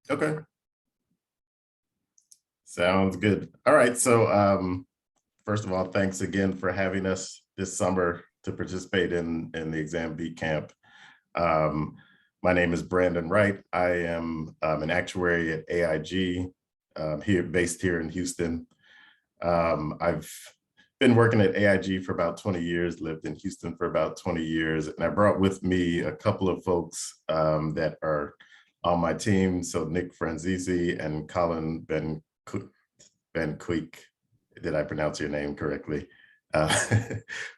Okay, sounds good. All right, so first of all, thanks again for having us this summer to participate in the exam beat camp. Um, my name is Brandon Wright. I am an actuary at AIG, based here in Houston. I've been working at AIG for about 20 years, lived in Houston for about 20 years, and I brought with me a couple of folks that are on my team. So Nick Franzese and Colin Ben Quick, did I pronounce your name correctly? Uh,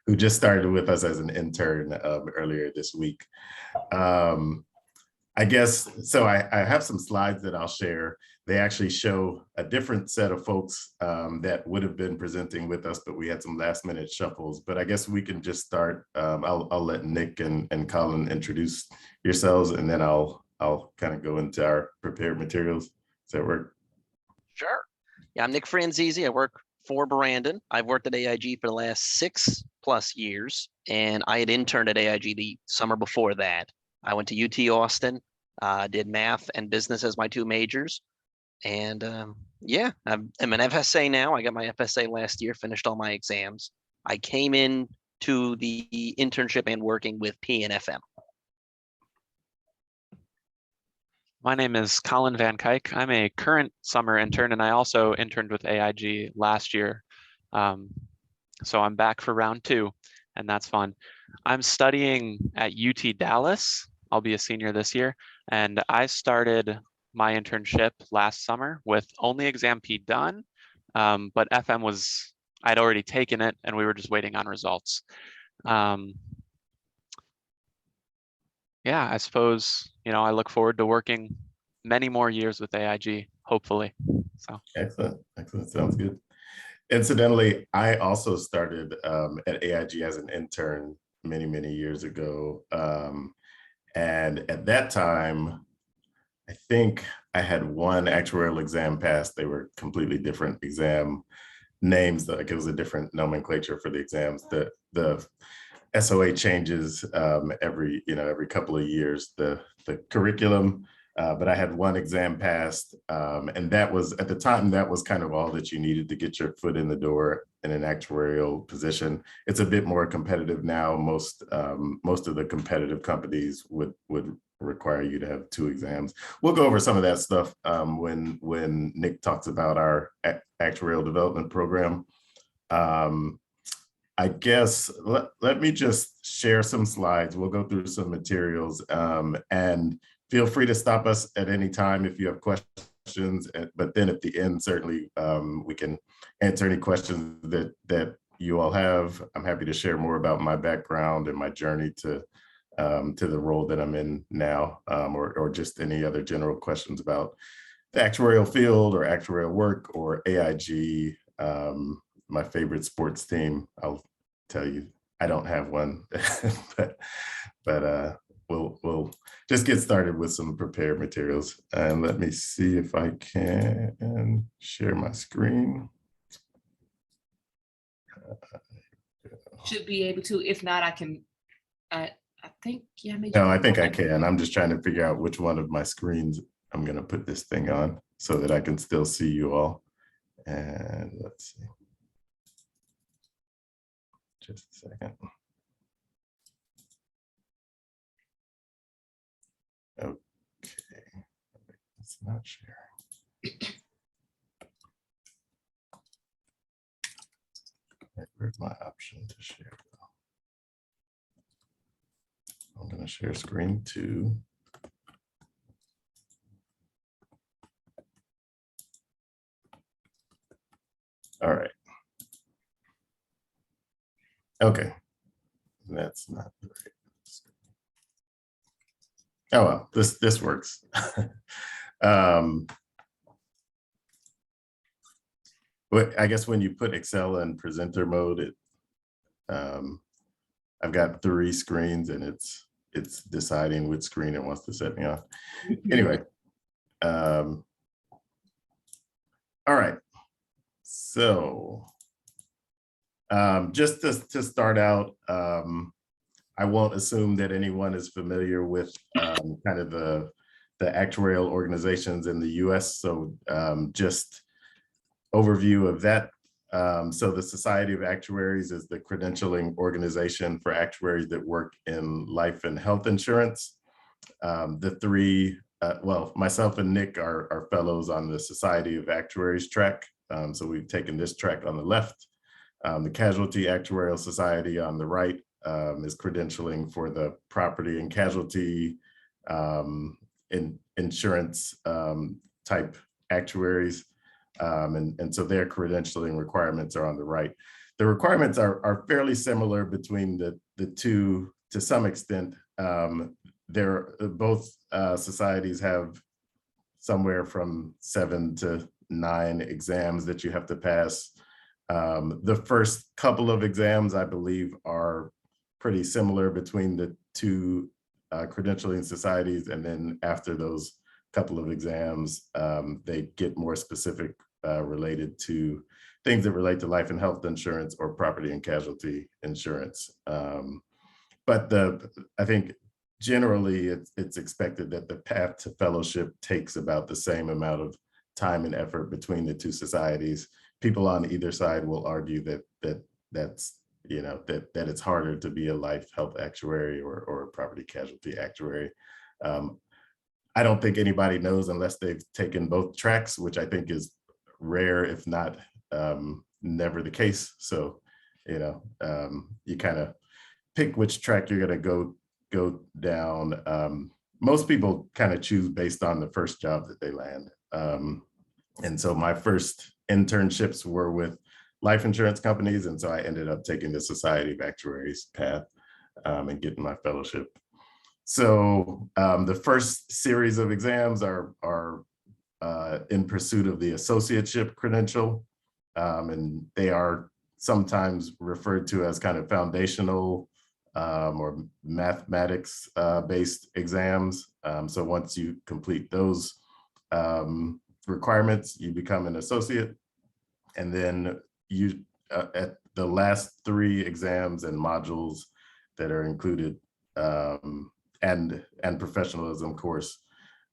who just started with us as an intern earlier this week. I guess, so I have some slides that I'll share. They actually show a different set of folks that would have been presenting with us, but we had some last minute shuffles. But I guess we can just start. I'll let Nick and Colin introduce yourselves, and then I'll kind of go into our prepared materials. Does that work? Sure. Yeah, I'm Nick Franzese. I work for Brandon. I've worked at AIG for the last 6+ years, and I had interned at AIG the summer before that. I went to UT Austin, did math and business as my two majors. And yeah, I'm an FSA now. I got my FSA last year, finished all my exams. I came in to the internship and working with P&FM. My name is Colin Van Kuyk. I'm a current summer intern, and I also interned with AIG last year. So I'm back for round 2, and that's fun. I'm studying at UT Dallas. I'll be a senior this year, and I started my internship last summer with only exam P done, but FM I'd already taken it, and we were just waiting on results. Yeah, I suppose, I look forward to working many more years with AIG, hopefully. So Excellent. Sounds good. Incidentally, I also started at AIG as an intern many years ago. And at that time, I think I had one actuarial exam passed. They were completely different exam names. Like it was a different nomenclature for the exams. The SOA changes every couple of years, the curriculum, but I had one exam passed, and that was, at the time, that was kind of all that you needed to get your foot in the door in an actuarial position. It's a bit more competitive now. Most of the competitive companies would require you to have 2 exams. We'll go over some of that stuff when Nick talks about our actuarial development program. I guess let me just share some slides. We'll go through some materials, and feel free to stop us at any time if you have questions. But then at the end, certainly we can answer any questions that you all have. I'm happy to share more about my background and my journey to the role that I'm in now, or just any other general questions about the actuarial field or actuarial work or AIG. My favorite sports team, I'll tell you, I don't have one, but we'll just get started with some prepared materials. And let me see if I can share my screen. Should be able to. If not, I can. I think, yeah. No, I think I can. I'm just trying to figure out which one of my screens I'm going to put this thing on so that I can still see you all. And let's see. Just a second. Okay, it's not sharing. Where's my option to share? I'm going to share screen 2. All right. Okay, that's not the right. Oh well, this works. But I guess when you put Excel in presenter mode, I've got 3 screens and it's deciding which screen it wants to set me on. Anyway, all right. So just to start out, I won't assume that anyone is familiar with kind of actuarial organizations in the US. So just overview of that. So the Society of Actuaries is the credentialing organization for actuaries that work in life and health insurance. The three, well, myself and Nick are fellows on the Society of Actuaries track. So we've taken this track on the left. The Casualty Actuarial Society on the right is credentialing for the property and casualty insurance type actuaries. And so their credentialing requirements are on the right. The requirements are fairly similar between the two to some extent. Both societies have somewhere from 7 to 9 exams that you have to pass. The first couple of exams, I believe, are pretty similar between the two credentialing societies. And then after those couple of exams, they get more specific related to things that relate to life and health insurance or property and casualty insurance. But I think generally it's expected that the path to fellowship takes about the same amount of time and effort between the two societies. People on either side will argue that's that it's harder to be a life health actuary or a property casualty actuary. I don't think anybody knows unless they've taken both tracks, which I think is rare, if not never the case. So, you kind of pick which track you're going to go down. Most people kind of choose based on the first job that they land. And so my first internships were with life insurance companies. And so I ended up taking the Society of Actuaries path and getting my fellowship. So the first series of exams are in pursuit of the associateship credential. And they are sometimes referred to as kind of foundational or mathematics based exams. So once you complete those requirements, you become an associate. And then you at the last 3 exams and modules that are included and professionalism course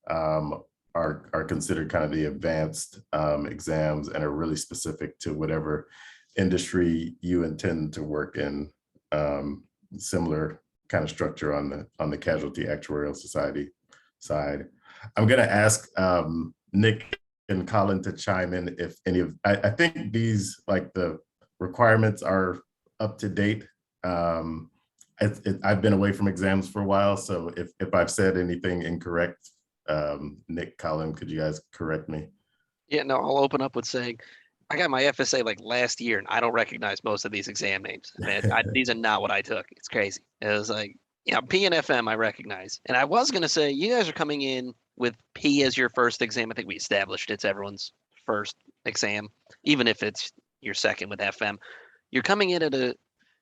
are considered kind of the advanced exams and are really specific to whatever industry you intend to work in. Similar kind of structure on the Casualty Actuarial Society side. I'm going to ask Nick and Colin to chime in if any of, I think these, like the requirements are up to date. I've been away from exams for a while, so if I've said anything incorrect, Nick, Colin, could you guys correct me? Yeah, no, I'll open up with saying, I got my FSA like last year and I don't recognize most of these exam names. Man, these are not what I took. It's crazy. It was like, P and FM I recognize. And I was going to say, you guys are coming in with P as your first exam. I think we established it's everyone's first exam, even if it's your second with FM. You're coming in at a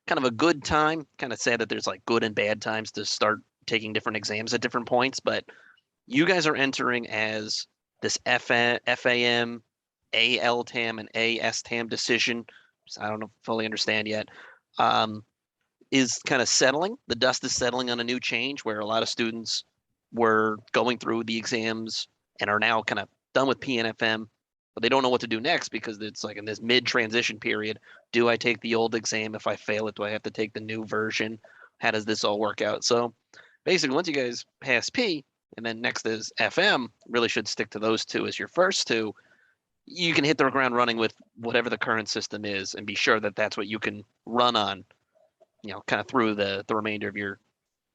kind of a good time. Kind of sad that there's like good and bad times to start taking different exams at different points, but you guys are entering as this FAM, ALTAM, and ASTAM decision. I don't fully understand yet. Is kind of settling. The dust is settling on a new change where a lot of students were going through the exams and are now kind of done with PNFM, but they don't know what to do next because it's like in this mid-transition period. Do I take the old exam? If I fail it, do I have to take the new version? How does this all work out? So basically, once you guys pass P, and then next is FM, really should stick to those 2 as your first 2. You can hit the ground running with whatever the current system is and be sure that that's what you can run on, kind of through the remainder of your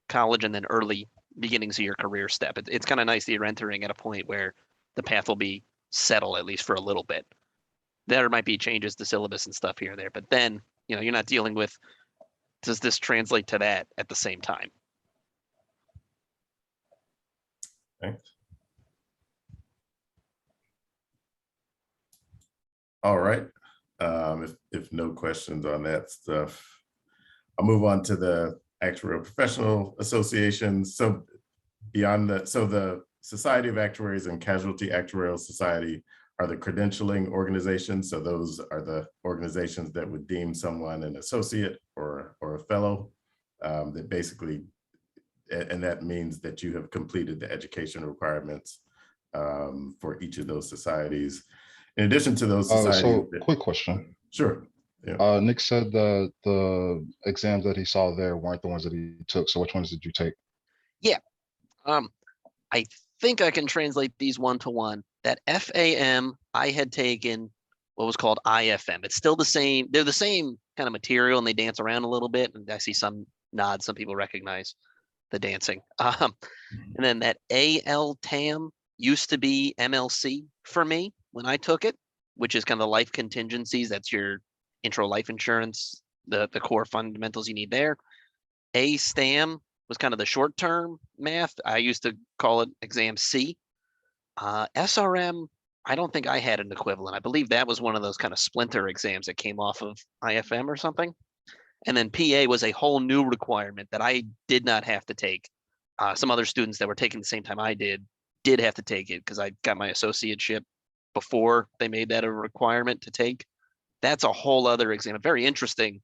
college and then early beginnings of your career step. It's kind of nice that you're entering at a point where the path will be settled, at least for a little bit. There might be changes to syllabus and stuff here and there, but then, you're not dealing with, does this translate to that at the same time? Thanks. All right. If no questions on that stuff, I'll move on to the Actuarial Professional Association. So the Society of Actuaries and Casualty Actuarial Society are the credentialing organizations. So those are the organizations that would deem someone an associate or a fellow. That basically and that means that you have completed the education requirements for each of those societies. In addition to those societies. So quick question. Sure. Yeah. Nick said that the exams that he saw there weren't the ones that he took. So which ones did you take? Yeah. I think I can translate these one-to-one. That FAM, I had taken what was called IFM. It's still the same. They're the same kind of material and they dance around a little bit. And I see some nods. Some people recognize the dancing. And then that ALTAM used to be MLC for me when I took it, which is kind of the life contingencies. That's your intro life insurance, the core fundamentals you need there. ASTAM was kind of the short-term math. I used to call it exam C. SRM, I don't think I had an equivalent. I believe that was one of those kind of splinter exams that came off of IFM or something. And then PA was a whole new requirement that I did not have to take. Some other students that were taking the same time I did have to take it because I got my associateship before they made that a requirement to take. That's a whole other exam, a very interesting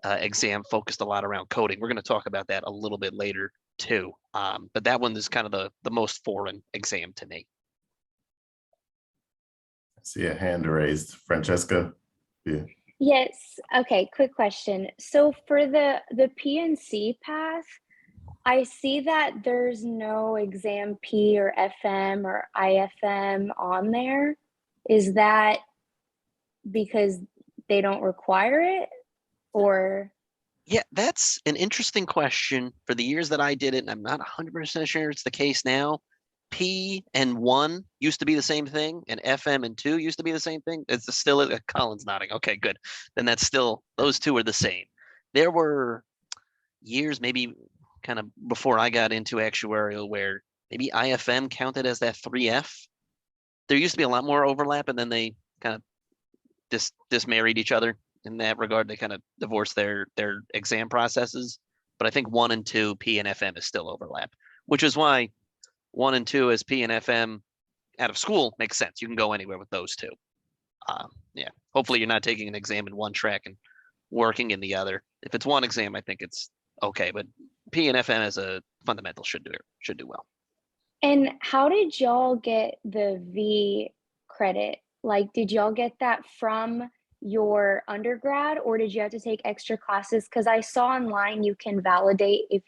exam focused a lot around coding. We're going to talk about that a little bit later too. But that one is kind of the most foreign exam to me. I see a hand raised. Francesca? Yeah. Yes. Okay. Quick question. So for the PNC path, I see that there's no exam P or FM or IFM on there. Is that because they don't require it, or? Yeah, that's an interesting question. For the years that I did it, and I'm not 100% sure it's the case now, P and 1 used to be the same thing, and FM and 2 used to be the same thing. It's still, Colin's nodding. Okay, good. Then that's still, those two are the same. There were years, maybe kind of before I got into actuarial, where maybe IFM counted as that 3F. There used to be a lot more overlap, and then they kind of dismarried each other in that regard. They kind of divorced their exam processes. But I think 1 and 2, P and FM, is still overlap, which is why 1 and 2 as P and FM out of school makes sense. You can go anywhere with those two. Yeah, hopefully you're not taking an exam in one track and working in the other. If it's one exam, I think it's okay, but P and FM as a fundamental should do well. And how did y'all get the V credit? Like, did y'all get that from your undergrad, or did you have to take extra classes? Because I saw online you can validate if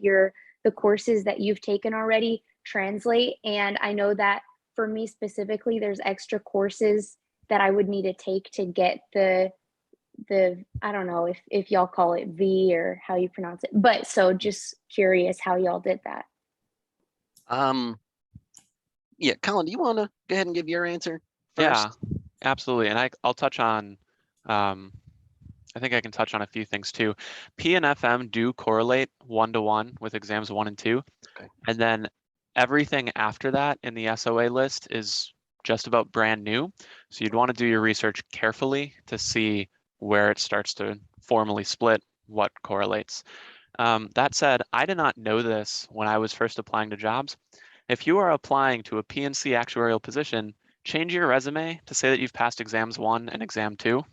the courses that you've taken already translate. And I know that for me specifically, there's extra courses that I would need to take to get the I don't know if y'all call it V or how you pronounce it. But so just curious how y'all did that. Yeah, Colin, do you want to go ahead and give your answer first? Yeah, absolutely. And I'll touch on, I think I can touch on a few things too. P and FM do correlate 1-to-1 with exams 1 and 2. Okay. And then everything after that in the SOA list is just about brand new. So you'd want to do your research carefully to see where it starts to formally split what correlates. That said, I did not know this when I was first applying to jobs. If you are applying to a PNC actuarial position, change your resume to say that you've passed exams 1 and exam 2,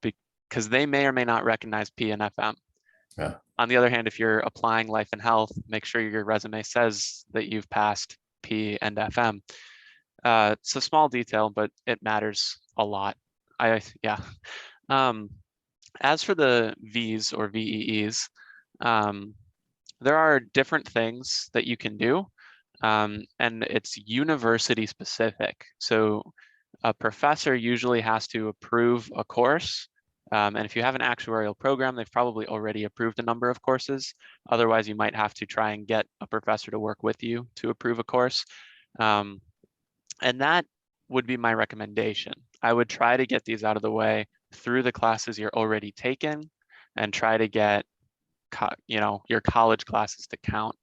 because they may or may not recognize P and FM. Yeah. On the other hand, if you're applying life and health, make sure your resume says that you've passed P and FM. It's a small detail, but it matters a lot. Yeah. As for the V's or VEEs, there are different things that you can do. And it's university specific. So a professor usually has to approve a course. And if you have an actuarial program, they've probably already approved a number of courses. Otherwise, you might have to try and get a professor to work with you to approve a course. And that would be my recommendation. I would try to get these out of the way through the classes you're already taking and try to get your college classes to count.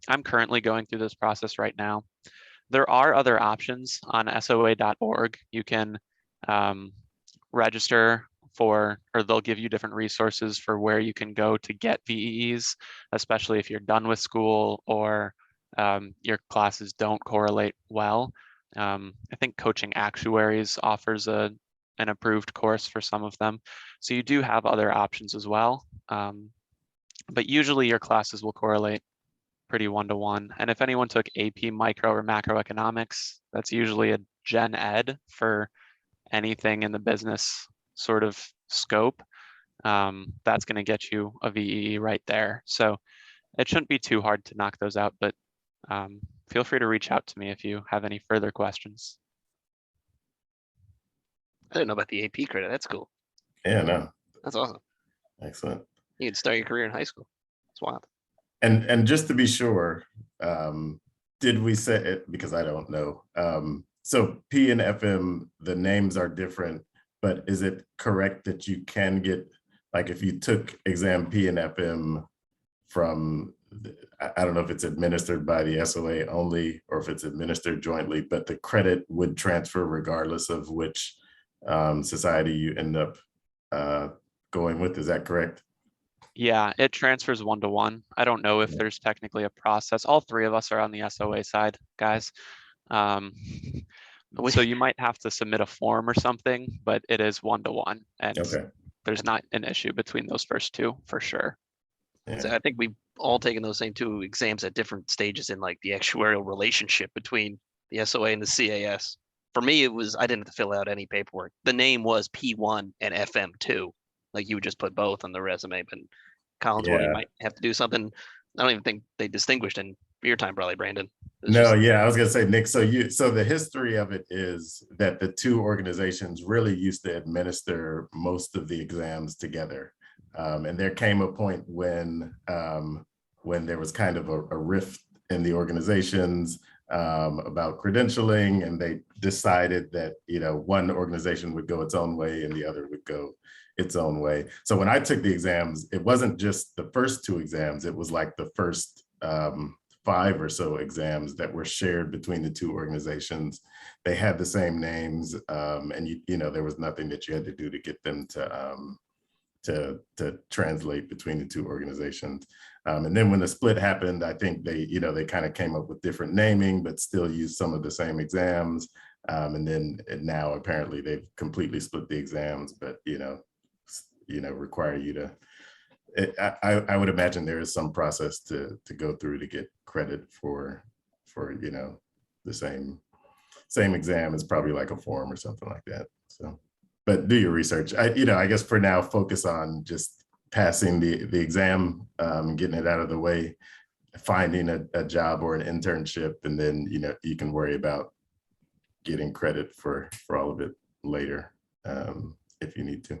I'm currently going through this process right now. There are other options on SOA.org. You can register for, or they'll give you different resources for where you can go to get VEEs, especially if you're done with school or your classes don't correlate well. I think Coaching Actuaries offers an approved course for some of them. So you do have other options as well. but usually your classes will correlate pretty one-to-one. And if anyone took AP micro or macroeconomics, that's usually a gen ed for anything in the business sort of scope. That's going to get you a VEE right there. So it shouldn't be too hard to knock those out, but feel free to reach out to me if you have any further questions. I didn't know about the AP credit. That's cool. Yeah, no, That's awesome. excellent. You can start your career in high school. It's wild. And just to be sure, did we say it, because I don't know. So P and FM, the names are different, but is it correct that you can get, like if you took exam P and FM from, I don't know if it's administered by the SOA only or if it's administered jointly, but the credit would transfer regardless of which society you end up going with, is that correct? Yeah, it transfers one-to-one. I don't know if Yeah. there's technically a process. All three of us are on the SOA side, guys. So you might have to submit a form or something, but it is one-to-one, and Okay. there's not an issue between those first two for sure. So Yeah. I think we've all taken those same two exams at different stages in like the actuarial relationship between the SOA and the CAS. For me, it was, I didn't have to fill out any paperwork. The name was P1 and FM2. Like you would just put both on the resume, but Collins one, you Yeah. might have to do something. I don't even think they distinguished in your time, probably, Brandon. It's No, just- yeah, I was gonna say, Nick, so the history of it is that the two organizations really used to administer most of the exams together. And there came a point when there was kind of a rift in the organizations about credentialing, and they decided that, you know, one organization would go its own way and the other would go its own way. So when I took the exams, it wasn't just the first two exams, it was like the first 5 or so exams that were shared between the two organizations. They had the same names, and you know, there was nothing that you had to do to get them to translate between the two organizations. And then when the split happened, I think they kind of came up with different naming, but still used some of the same exams. And now apparently they've completely split the exams, but require you to. I would imagine there is some process to go through to get credit for the same exam. Is probably like a form or something like that. So, but do your research. I guess for now, focus on just passing the exam, getting it out of the way, finding a job or an internship, and then you can worry about getting credit for all of it later if you need to.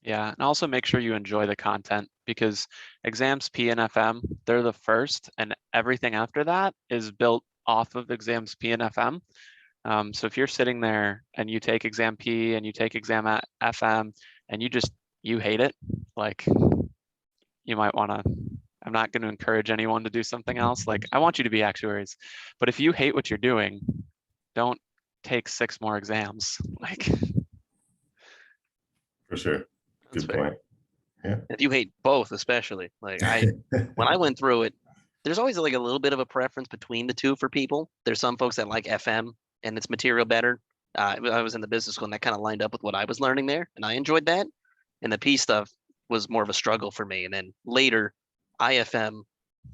Yeah, and also make sure you enjoy the content, because exams P and FM, they're the first, and everything after that is built off of exams P and FM. So if you're sitting there and you take exam P and you take exam at FM and you hate it, like, you might want to, I'm not going to encourage anyone to do something else. Like, I want you to be actuaries, but if you hate what you're doing, don't take 6 more exams. Like, For sure. That's Good fair. point. Yeah. If you hate both, especially, like when I went through it, there's always like a little bit of a preference between the two for people. There's some folks that like FM and its material better. I was in the business school and that kind of lined up with what I was learning there, and I enjoyed that. And the P stuff was more of a struggle for me. And then later, IFM,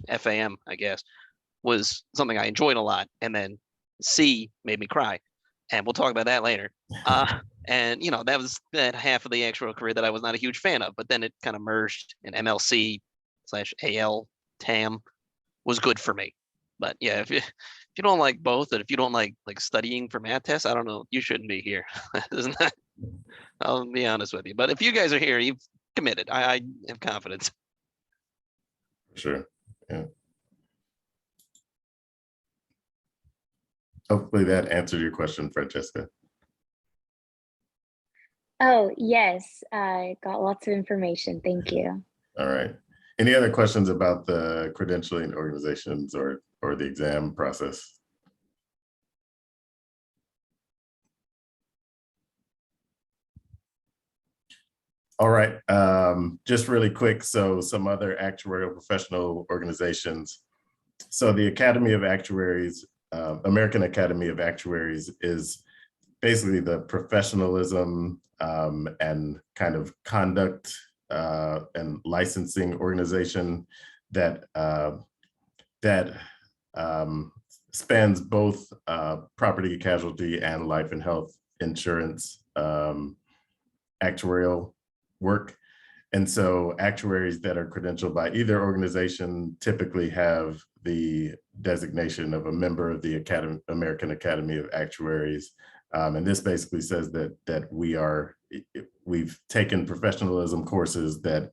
FAM, I guess, was something I enjoyed a lot. And then C made me cry, and we'll talk about that later. And that was that half of the actual career that I was not a huge fan of, but then it kind of merged, and MLC/AL TAM was good for me. But yeah, if you don't like both, and if you don't like studying for math tests, I don't know, you shouldn't be here. Isn't that? I'll be honest with you. But if you guys are here, you've committed. I have confidence. Sure. Yeah. Hopefully that answered your question, Francesca. Oh, yes, I got lots of information. Thank you. All right. Any other questions about the credentialing organizations or the exam process? All right, just really quick. So some other actuarial professional organizations. So the Academy of Actuaries, American Academy of Actuaries, is basically the professionalism and kind of conduct and licensing organization that spans both property casualty and life and health insurance actuarial work. And so actuaries that are credentialed by either organization typically have the designation of a member of the American Academy of Actuaries. And this basically says that we've taken professionalism courses that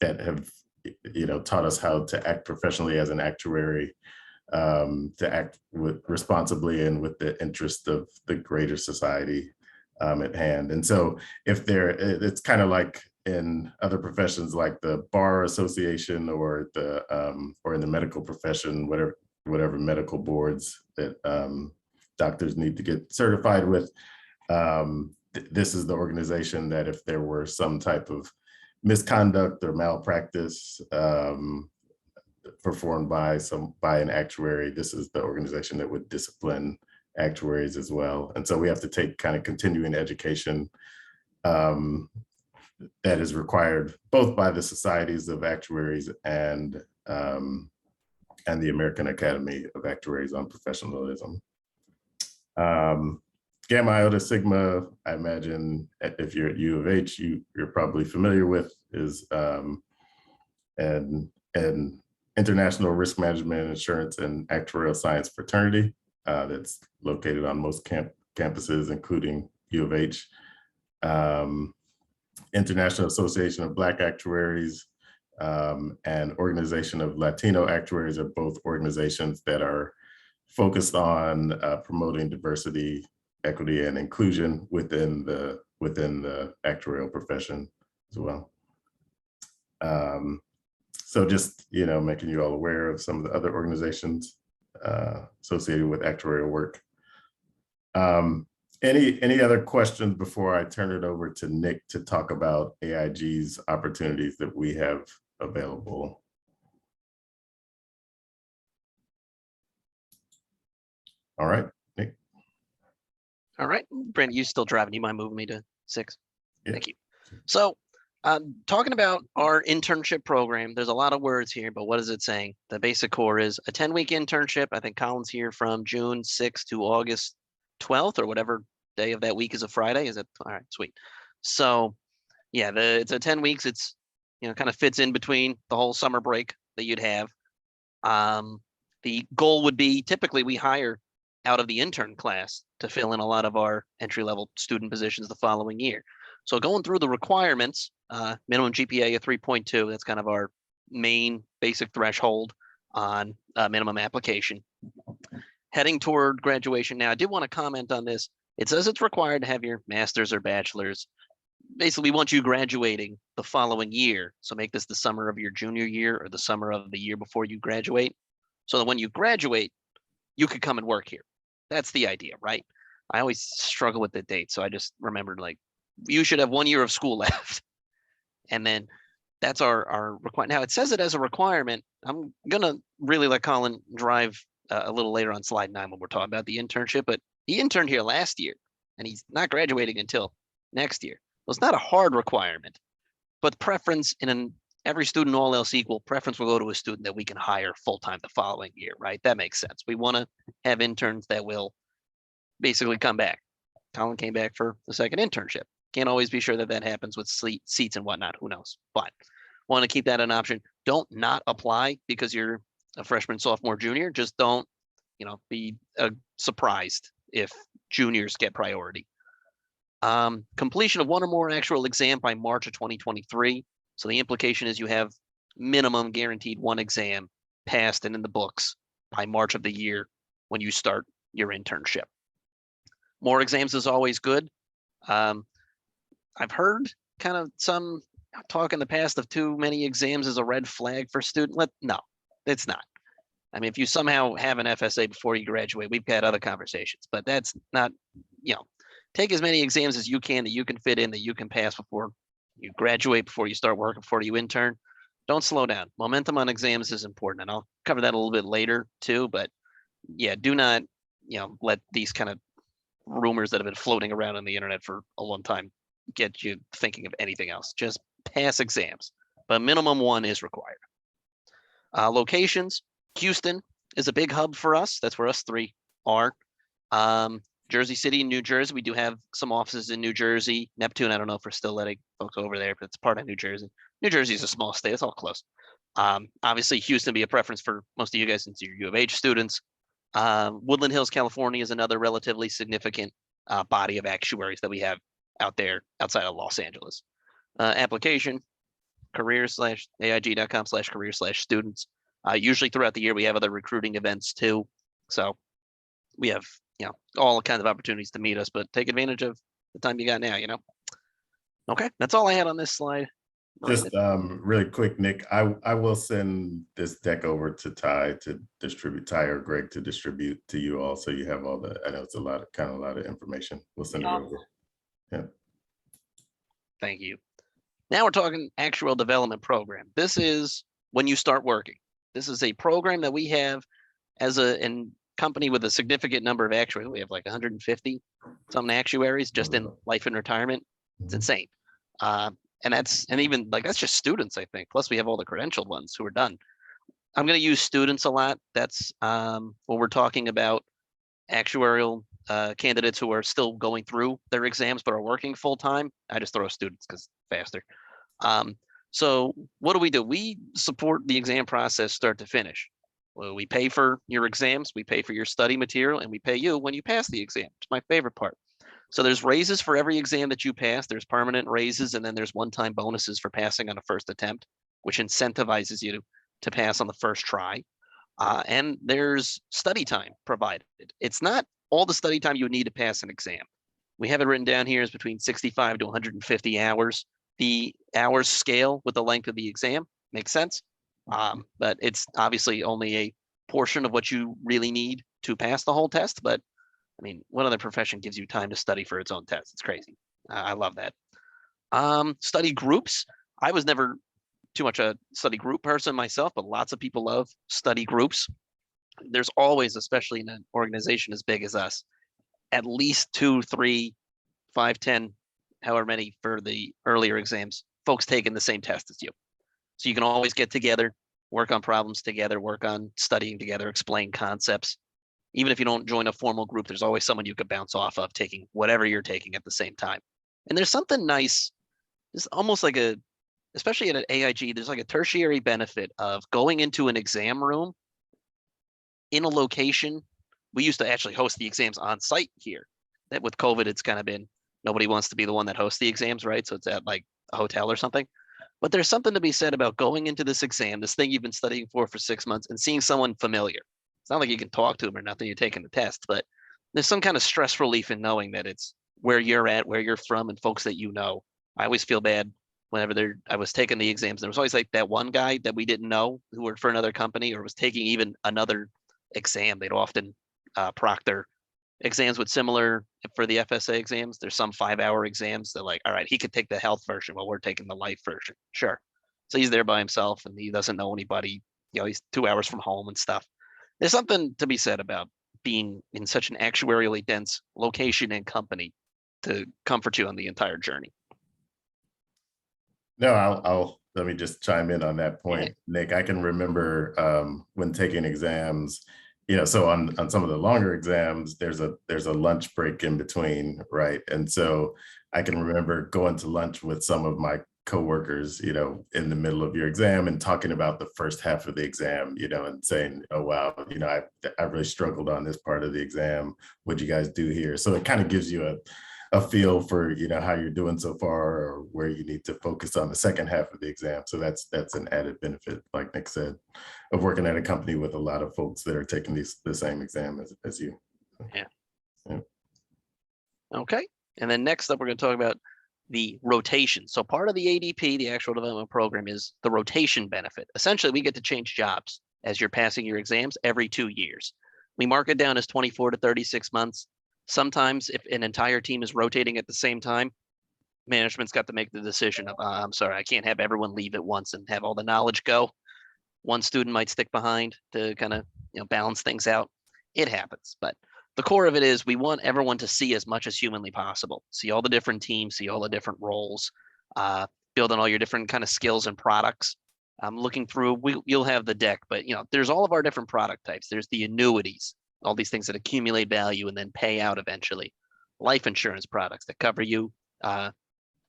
have taught us how to act professionally as an actuary, to act responsibly and with the interest of the greater society at hand. And so it's kind of like in other professions like the bar association or in the medical profession, whatever medical boards that doctors need to get certified with. This is the organization that if there were some type of misconduct or malpractice performed by an actuary, this is the organization that would discipline actuaries as well. And so we have to take kind of continuing education that is required both by the societies of actuaries and the American Academy of Actuaries on professionalism. Gamma Iota Sigma, I imagine if you're at U of H, you're probably familiar with, is an international risk management, insurance, and actuarial science fraternity that's located on most campuses, including U of H. International Association of Black Actuaries and Organization of Latino Actuaries are both organizations that are focused on promoting diversity, equity, and inclusion within the actuarial profession as well. So just making you all aware of some of the other organizations associated with actuarial work. Any other questions before I turn it over to Nick to talk about AIG's opportunities that we have available? All right, Nick. All right, Brandon, you still driving? You mind moving me to 6? Yeah. Thank you. So talking about our internship program, there's a lot of words here, but what is it saying? The basic core is a 10-week internship. I think Colin's here from June 6th to August 12th or whatever day of that week is a Friday. Is it? All right, sweet. So yeah, it's a 10 weeks. It's, kind of fits in between the whole summer break that you'd have. The goal would be typically we hire out of the intern class to fill in a lot of our entry-level student positions the following year. So going through the requirements, minimum GPA of 3.2, that's kind of our main basic threshold on minimum application. Heading toward graduation. Now, I did want to comment on this. It says it's required to have your master's or bachelor's. Basically, we want you graduating the following year. So make this the summer of your junior year or the summer of the year before you graduate. So that when you graduate, you could come and work here. That's the idea, right? I always struggle with the date. So I just remembered, like, you should have 1 year of school left. And then that's our requirement. Now, it says it as a requirement. I'm going to really let Colin drive a little later on slide 9 when we're talking about the internship, but he interned here last year and he's not graduating until next year. Well, it's not a hard requirement, but preference in every student, all else equal, preference will go to a student that we can hire full-time the following year, right? That makes sense. We want to have interns that will basically come back. Colin came back for the second internship. Can't always be sure that that happens with seats and whatnot. Who knows? But want to keep that an option. Don't not apply because you're a freshman, sophomore, junior. Just don't, be surprised if juniors get priority. Completion of one or more actual exam by March of 2023. So the implication is you have minimum guaranteed one exam passed and in the books by March of the year when you start your internship. More exams is always good. I've heard kind of some talk in the past of too many exams as a red flag for student. No, it's not. I mean, if you somehow have an FSA before you graduate, we've had other conversations, but that's not, take as many exams as you can that you can fit in, that you can pass before you graduate, before you start working, before you intern. Don't slow down. Momentum on exams is important. And I'll cover that a little bit later too, but yeah, do not, let these kind of rumors that have been floating around on the internet for a long time get you thinking of anything else. Just pass exams, but minimum 1 is required. Locations, Houston is a big hub for us. That's where us 3 are. Jersey City, New Jersey. We do have some offices in New Jersey. Neptune, I don't know if we're still letting folks over there, but it's part of New Jersey. New Jersey is a small state. It's all close. Obviously, Houston be a preference for most of you guys since you're U of H students. Woodland Hills, California is another relatively significant body of actuaries that we have out there outside of Los Angeles. Application, career/aig.com/career/students. Usually throughout the year, we have other recruiting events too. So we have, all kinds of opportunities to meet us, but take advantage of the time you got now, Okay, that's all I had on this slide. Just really quick, Nick, I will send this deck over to Ty to distribute, Ty or Greg to distribute to you all, so you have all the, I know it's a lot of information. We'll send it over. Yeah. Thank you. Now we're talking actuarial development program. This is when you start working. This is a program that we have as a company with a significant number of actuaries. We have like 150 something actuaries just in life and retirement. It's insane. And that's just students, I think. Plus we have all the credentialed ones who are done. I'm going to use students a lot. That's when we're talking about actuarial candidates who are still going through their exams but are working full time. I just throw students because faster. So what do? We support the exam process start to finish. Well, we pay for your exams, we pay for your study material, and we pay you when you pass the exam. It's my favorite part. So there's raises for every exam that you pass. There's permanent raises, and then there's one-time bonuses for passing on a first attempt, which incentivizes you to pass on the first try. And there's study time provided. It's not all the study time you would need to pass an exam. We have it written down here as between 65 to 150 hours. The hours scale with the length of the exam. Makes sense. But it's obviously only a portion of what you really need to pass the whole test. But I mean, what other profession gives you time to study for its own test? It's crazy. I love that. Study groups. I was never too much a study group person myself, but lots of people love study groups. There's always, especially in an organization as big as us, at least 2, 3, 5, 10, however many for the earlier exams, folks taking the same test as you. So you can always get together, work on problems together, work on studying together, explain concepts. Even if you don't join a formal group, there's always someone you could bounce off of taking whatever you're taking at the same time. And there's something nice, it's almost like especially at an AIG, there's like a tertiary benefit of going into an exam room in a location. We used to actually host the exams on site here. That with COVID, it's kind of been, nobody wants to be the one that hosts the exams, right? So it's at like a hotel or something. But there's something to be said about going into this exam, this thing you've been studying for 6 months, and seeing someone familiar. It's not like you can talk to them or nothing, you're taking the test, but there's some kind of stress relief in knowing that it's where you're at, where you're from, and folks that you know. I always feel bad whenever I was taking the exams. There was always like that one guy that we didn't know who worked for another company or was taking even another exam. They'd often proctor exams with similar, for the FSA exams, there's some 5-hour exams. They're like, all right, he could take the health version while we're taking the life version. Sure. So he's there by himself and he doesn't know anybody. He's 2 hours from home and stuff. There's something to be said about being in such an actuarially dense location and company to comfort you on the entire journey. No, I'll let me just chime in on that point, Nick. I can remember when taking exams, so on some of the longer exams, there's a lunch break in between, right? And so I can remember going to lunch with some of my coworkers, in the middle of your exam and talking about the first half of the exam, and saying, oh, wow, I really struggled on this part of the exam. What'd you guys do here? So it kind of gives you a feel for, how you're doing so far or where you need to focus on the second half of the exam. So that's an added benefit, like Nick said, of working at a company with a lot of folks that are taking the same exam as you. Yeah. Okay. And then next up, we're going to talk about the rotation. So part of the ADP, the actual development program, is the rotation benefit. Essentially, we get to change jobs as you're passing your exams every 2 years. We mark it down as 24 to 36 months. Sometimes if an entire team is rotating at the same time, management's got to make the decision of, I'm sorry, I can't have everyone leave at once and have all the knowledge go. One student might stick behind to kind of balance things out. It happens, but the core of it is we want everyone to see as much as humanly possible, see all the different teams, see all the different roles. building all your different kind of skills and products. I'm looking through, you'll have the deck, but there's all of our different product types. There's the annuities, all these things that accumulate value and then pay out eventually. Life insurance products that cover you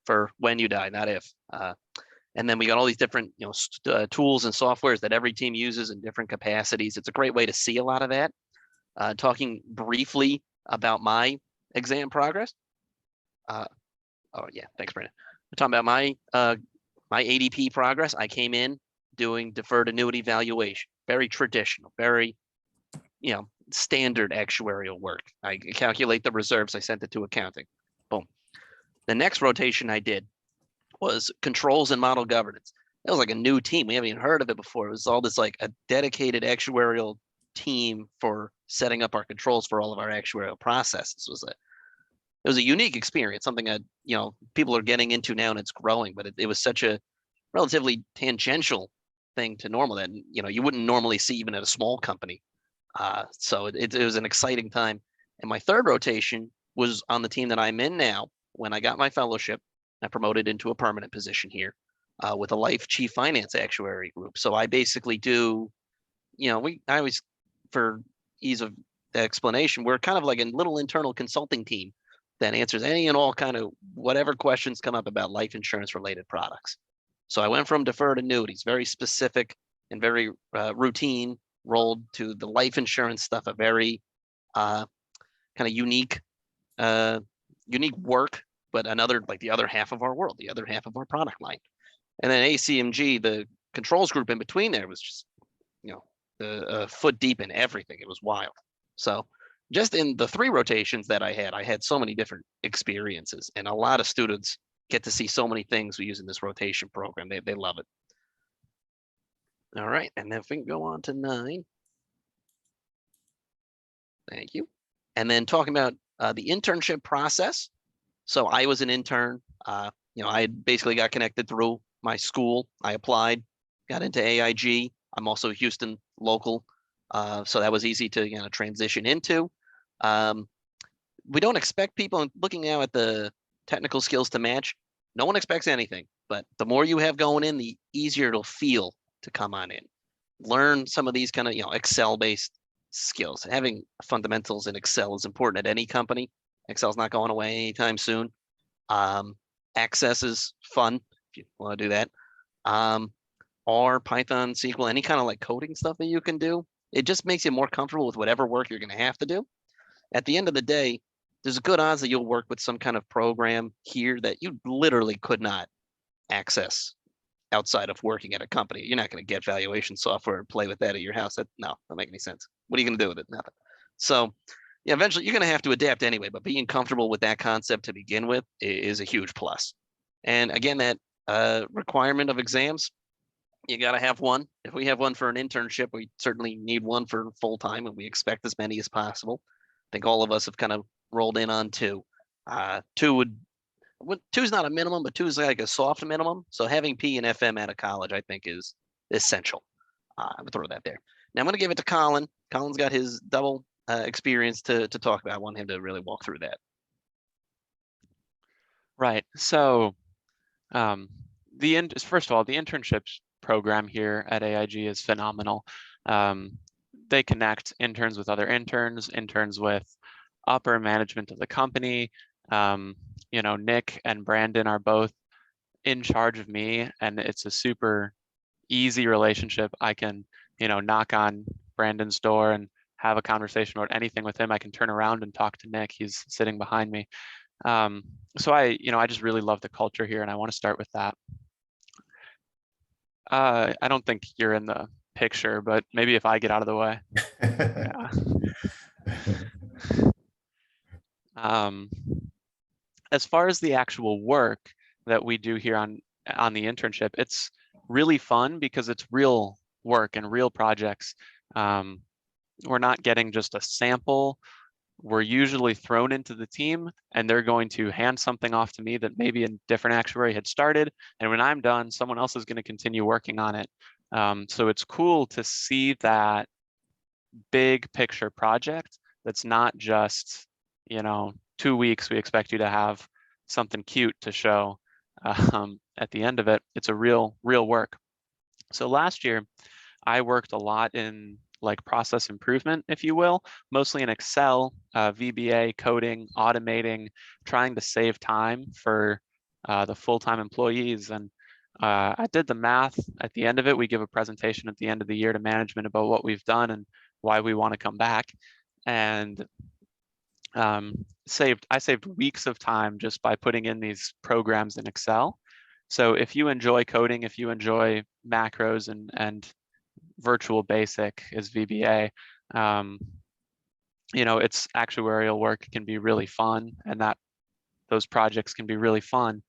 for when you die, not if. And then we got all these different tools and softwares that every team uses in different capacities. It's a great way to see a lot of that. Talking briefly about my exam progress. Oh yeah, thanks, Brandon. We're talking about my ADP progress. I came in doing deferred annuity valuation, very traditional, very standard actuarial work. I calculate the reserves. I sent it to accounting. Boom. The next rotation I did was controls and model governance. That was like a new team. We haven't even heard of it before. It was all this like a dedicated actuarial team for setting up our controls for all of our actuarial processes. It was a unique experience, something that people are getting into now and it's growing, but it was such a relatively tangential thing to normal that you wouldn't normally see even at a small company. So it was an exciting time. And my third rotation was on the team that I'm in now. When I got my fellowship, I promoted into a permanent position here with a life chief finance actuary group. So I basically do, I always, for ease of explanation, we're kind of like a little internal consulting team that answers any and all kind of whatever questions come up about life insurance related products. So I went from deferred annuities, very specific and very routine, rolled to the life insurance stuff, a very kind of unique work, but another, like the other half of our world, the other half of our product line. And then ACMG, the controls group in between there was just, a foot deep in everything. It was wild. So just in the 3 rotations that I had so many different experiences, and a lot of students get to see so many things we use in this rotation program. They love it. All right, and then if we can go on to 9. Thank you. And then talking about the internship process. So I was an intern. I basically got connected through my school. I applied, got into AIG. I'm also Houston local, so that was easy to transition into. We don't expect people, looking now at the technical skills to match, no one expects anything, but the more you have going in, the easier it'll feel to come on in. Learn some of these kind of Excel-based skills. Having fundamentals in Excel is important at any company. Excel's not going away anytime soon. Access is fun if you want to do that. R, Python, SQL, any kind of like coding stuff that you can do. It just makes you more comfortable with whatever work you're going to have to do. At the end of the day, there's good odds that you'll work with some kind of program here that you literally could not access outside of working at a company. You're not going to get valuation software and play with that at your house. That don't make any sense. What are you going to do with it? Nothing. So yeah, eventually you're going to have to adapt anyway, but being comfortable with that concept to begin with is a huge plus. And again, that requirement of exams, you got to have one. If we have one for an internship, we certainly need one for full time, and we expect as many as possible. I think all of us have kind of rolled in on 2. 2's not a minimum, but 2 is like a soft minimum. So having P and FM out of college, I think, is essential. I'm gonna throw that there. Now I'm gonna give it to Colin. Colin's got his double experience to talk about. I want him to really walk through that. Right. So first of all, the internships program here at AIG is phenomenal. They connect interns with other interns with upper management of the company. Nick and Brandon are both in charge of me, and it's a super easy relationship. I can, knock on Brandon's door and have a conversation about anything with him. I can turn around and talk to Nick. He's sitting behind me. So I just really love the culture here, and I want to start with that. I don't think you're in the picture, but maybe if I get out of the way. Yeah. As far as the actual work that we do here on the internship, it's really fun because it's real work and real projects. We're not getting just a sample. We're usually thrown into the team, and they're going to hand something off to me that maybe a different actuary had started. And when I'm done, someone else is going to continue working on it. So it's cool to see that big picture project that's not just, 2 weeks, we expect you to have something cute to show. at the end of it, it's a real work. So last year, I worked a lot in like process improvement, if you will, mostly in Excel, VBA, coding, automating, trying to save time for the full-time employees. And I did the math. At the end of it, we give a presentation at the end of the year to management about what we've done and why we want to come back. And I saved weeks of time just by putting in these programs in Excel. So if you enjoy coding, if you enjoy macros and virtual basic is VBA, you know, it's actuarial work can be really fun, and those projects can be really fun.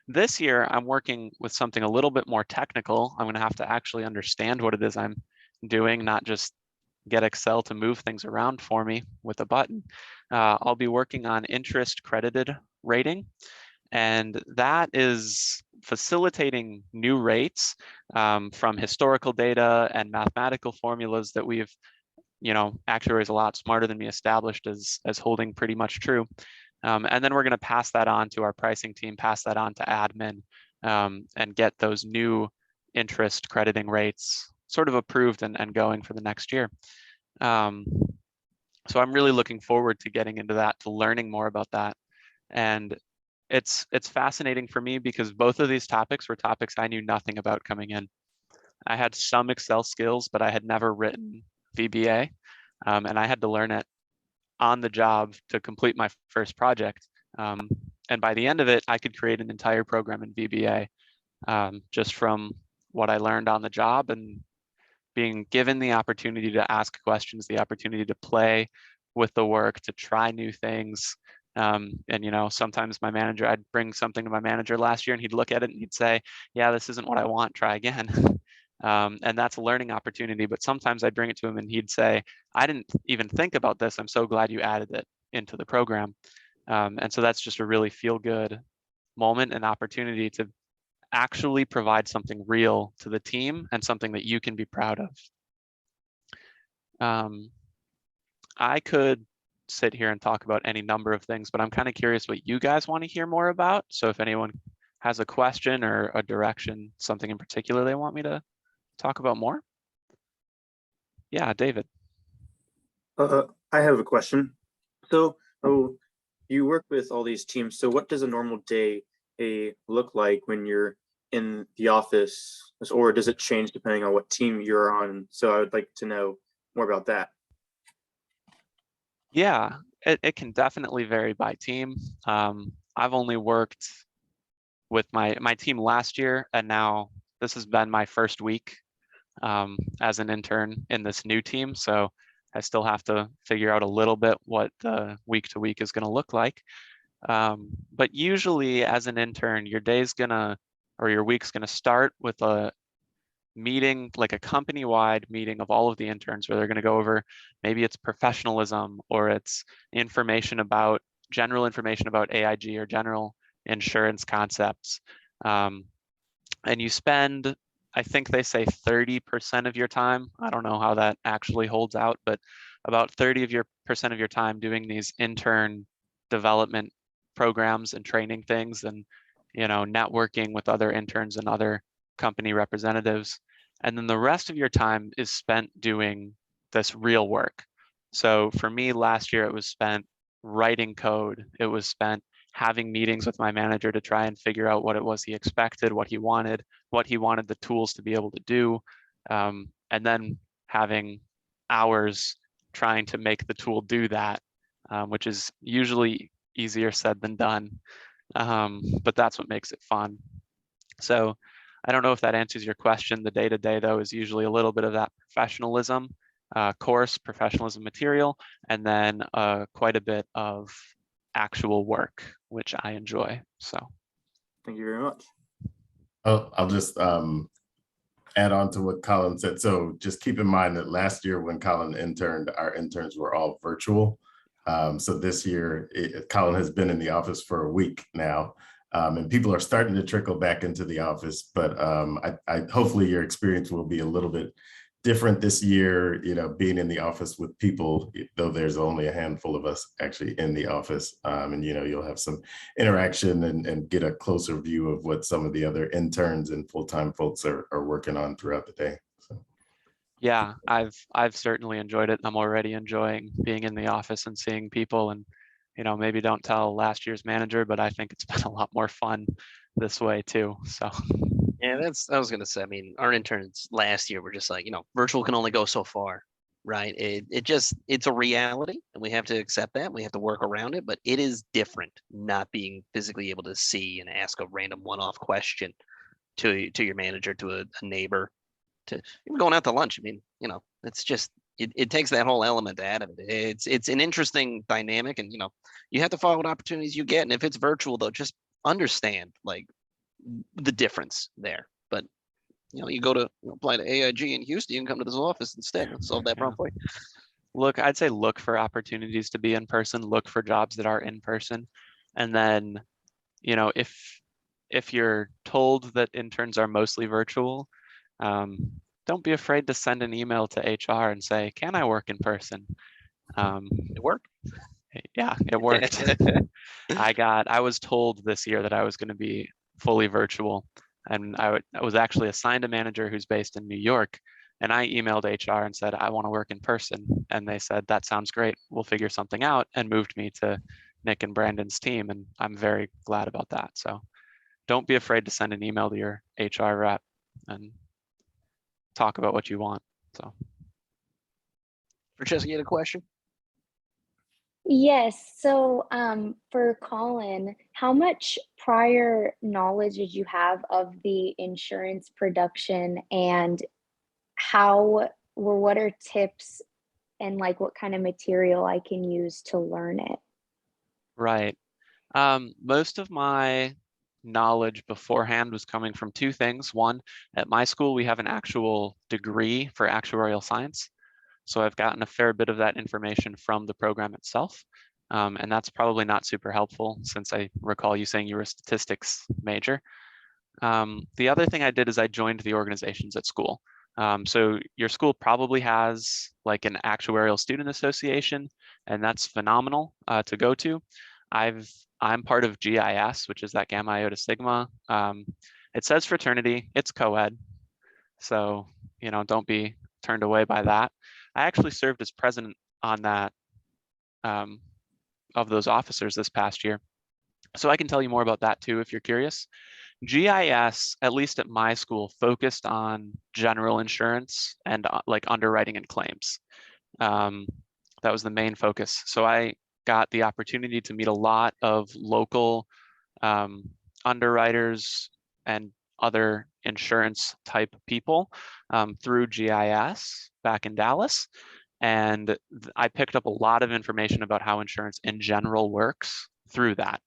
This year, I'm working with something a little bit more technical. I'm going to have to actually understand what it is I'm doing, not just get Excel to move things around for me with a button. I'll be working on interest credited rating, and that is facilitating new rates from historical data and mathematical formulas that we've, you know, actuaries a lot smarter than me established as holding pretty much true. And then we're going to pass that on to our pricing team, pass that on to admin, and get those new interest crediting rates sort of approved and going for the next year. So I'm really looking forward to getting into that, to learning more about that. And it's fascinating for me because both of these topics were topics I knew nothing about coming in. I had some Excel skills, but I had never written VBA, and I had to learn it on the job to complete my first project. And by the end of it, I could create an entire program in VBA just from what I learned on the job and being given the opportunity to ask questions, the opportunity to play with the work, to try new things. And, you know, sometimes I'd bring something to my manager last year and he'd look at it and he'd say, yeah, this isn't what I want, try again. And that's a learning opportunity. But sometimes I'd bring it to him and he'd say, I didn't even think about this. I'm so glad you added it into the program. And so that's just a really feel good moment and opportunity to actually provide something real to the team and something that you can be proud of. I could sit here and talk about any number of things, but I'm kind of curious what you guys want to hear more about. So if anyone has a question or a direction, something in particular they want me to talk about more. Yeah, David. I have a question. So, you work with all these teams. So what does a normal day look like when you're in the office, or does it change depending on what team you're on? So I would like to know more about that. Yeah, it can definitely vary by team. I've only worked with my team last year, and now this has been my first week as an intern in this new team. So I still have to figure out a little bit what the week to week is going to look like. But usually as an intern, your week's gonna start with a meeting, like a company-wide meeting of all of the interns, where they're gonna go over, maybe it's professionalism or it's general information about AIG or general insurance concepts. And you spend, I think they say 30% of your time, I don't know how that actually holds out, but about 30% of your time doing these intern development programs and training things and, you know, networking with other interns and other company representatives. And then the rest of your time is spent doing this real work. So for me last year, it was spent writing code. It was spent having meetings with my manager to try and figure out what it was he expected, what he wanted the tools to be able to do. And then having hours trying to make the tool do that, which is usually easier said than done. But that's what makes it fun. So I don't know if that answers your question. The day-to-day though is usually a little bit of that professionalism professionalism material, and then quite a bit of actual work, which I enjoy. So Thank you very much. I'll just add on to what Colin said. So just keep in mind that last year when Colin interned, our interns were all virtual. So this year, Colin has been in the office for a week now, and people are starting to trickle back into the office. But I hopefully your experience will be a little bit different this year, being in the office with people, though there's only a handful of us actually in the office. And, you'll have some interaction and get a closer view of what some of the other interns and full-time folks are working on throughout the day. So. Yeah, I've certainly enjoyed it. I'm already enjoying being in the office and seeing people, and maybe don't tell last year's manager, but I think it's been a lot more fun this way too. So Yeah, I was gonna say, I mean, our interns last year were just like, virtual can only go so far, right? It's a reality and we have to accept that. We have to work around it, but it is different not being physically able to see and ask a random one-off question to your manager, to a neighbor, to even going out to lunch. I mean, it's just, it takes that whole element out of it. It's an interesting dynamic, and you have to follow what opportunities you get. And if it's virtual though, just understand like the difference there. But you go to apply to AIG in Houston, you can come to this office instead and solve that problem for you. Look, I'd say look for opportunities to be in person, look for jobs that are in person. And then, if you're told that interns are mostly virtual, don't be afraid to send an email to HR and say, can I work in person? It worked. Yeah, it worked. I was told this year that I was going to be fully virtual, and I was actually assigned a manager who's based in New York, and I emailed HR and said, I want to work in person. And they said, that sounds great. We'll figure something out, and moved me to Nick and Brandon's team. And I'm very glad about that. So don't be afraid to send an email to your HR rep and talk about what you want. So. Francesca, you had a question? Yes. So for Colin, how much prior knowledge did you have of the insurance production, and what are tips and like what kind of material I can use to learn it? Right. Most of my knowledge beforehand was coming from two things. One, at my school, we have an actual degree for actuarial science. So I've gotten a fair bit of that information from the program itself. And that's probably not super helpful, since I recall you saying you were a statistics major. The other thing I did is I joined the organizations at school. So your school probably has like an actuarial student association, and that's phenomenal to go to. I'm part of GIS, which is that Gamma Iota Sigma. It says fraternity, it's co-ed. So, don't be turned away by that. I actually served as president on that, of those officers this past year. So I can tell you more about that too, if you're curious. GIS, at least at my school, focused on general insurance and like underwriting and claims. That was the main focus. So I got the opportunity to meet a lot of local underwriters and other insurance type people through GIS back in Dallas. And I picked up a lot of information about how insurance in general works through that.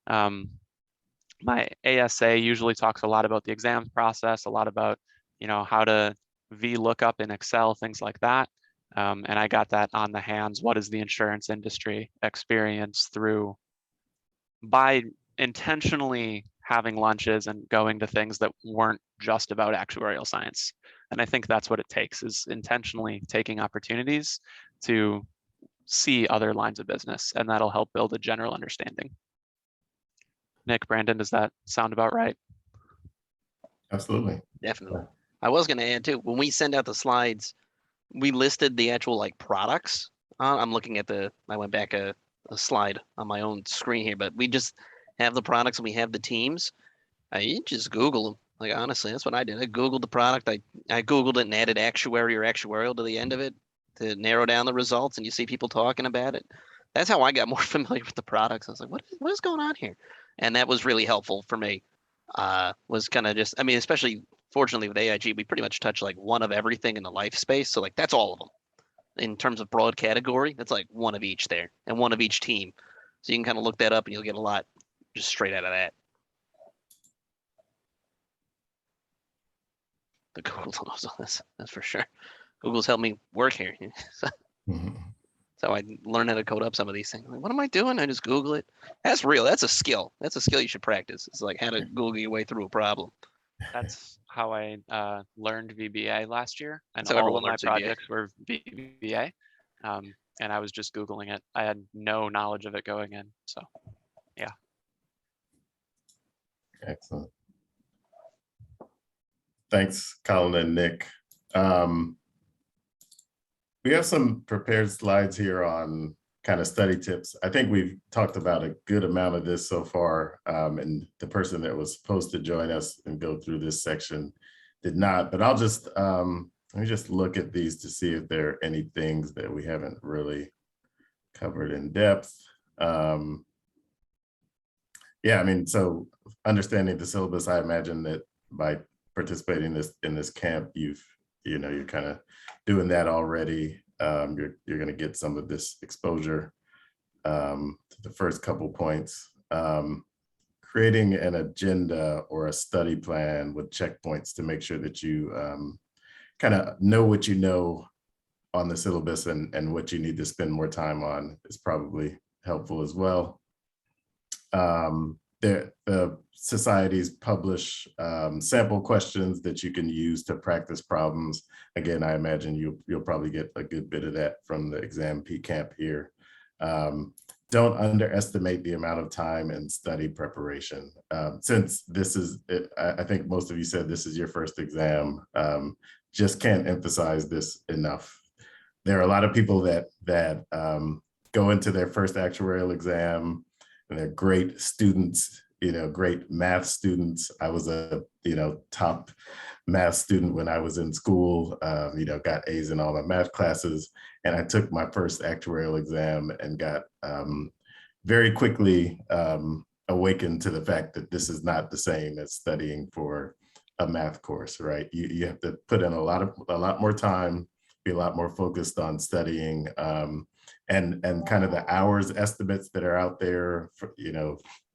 My ASA usually talks a lot about the exams process, a lot about, how to VLOOKUP in Excel, things like that. And I got that on the hands. What is the insurance industry experience through by intentionally having lunches and going to things that weren't just about actuarial science. And I think that's what it takes, is intentionally taking opportunities to see other lines of business, and that'll help build a general understanding. Nick, Brandon, does that sound about right? Absolutely. Definitely. I was going to add too, when we send out the slides, we listed the actual like products. I'm looking at I went back a slide on my own screen here, but we just have the products and we have the teams. You just Google them. Like, honestly, that's what I did. I Googled the product. I Googled it and added actuary or actuarial to the end of it to narrow down the results, and you see people talking about it. That's how I got more familiar with the products. I was like, what is going on here? And that was really helpful for me. Was kind of just, I mean, especially fortunately with AIG, we pretty much touch like one of everything in the life space. So like that's all of them. In terms of broad category, that's like one of each there and one of each team. So you can kind of look that up and you'll get a lot just straight out of that. The Google knows all this, that's for sure. Google's helped me work here. So I learned how to code up some of these things. Like, what am I doing? I just Google it. That's real. That's a skill. That's a skill you should practice. It's like how to Google your way through a problem. That's how I learned VBA last year, and So all everyone of my learns VBA. projects were VBA. And I was just Googling it. I had no knowledge of it going in. So Excellent. Thanks, Colin and Nick. We have some prepared slides here on kind of study tips. I think we've talked about a good amount of this so far, and the person that was supposed to join us and go through this section did not, but I'll just, let me just look at these to see if there are any things that we haven't really covered in depth. Yeah, I mean, so understanding the syllabus, I imagine that by participating in this camp, you're kind of doing that already. You're going to get some of this exposure to the first couple points. Creating an agenda or a study plan with checkpoints to make sure that you kind of know what you know on the syllabus and what you need to spend more time on is probably helpful as well. The societies publish sample questions that you can use to practice problems. Again, I imagine you'll probably get a good bit of that from the exam P-Camp here. Don't underestimate the amount of time and study preparation. Since this is, I think most of you said this is your first exam, just can't emphasize this enough. There are a lot of people that go into their first actuarial exam and they're great students, great math students. I was a, top math student when I was in school, got A's in all my math classes. And I took my first actuarial exam and got very quickly awakened to the fact that this is not the same as studying for a math course, right? You have to put in a lot more time, be a lot more focused on studying, and kind of the hours estimates that are out there for,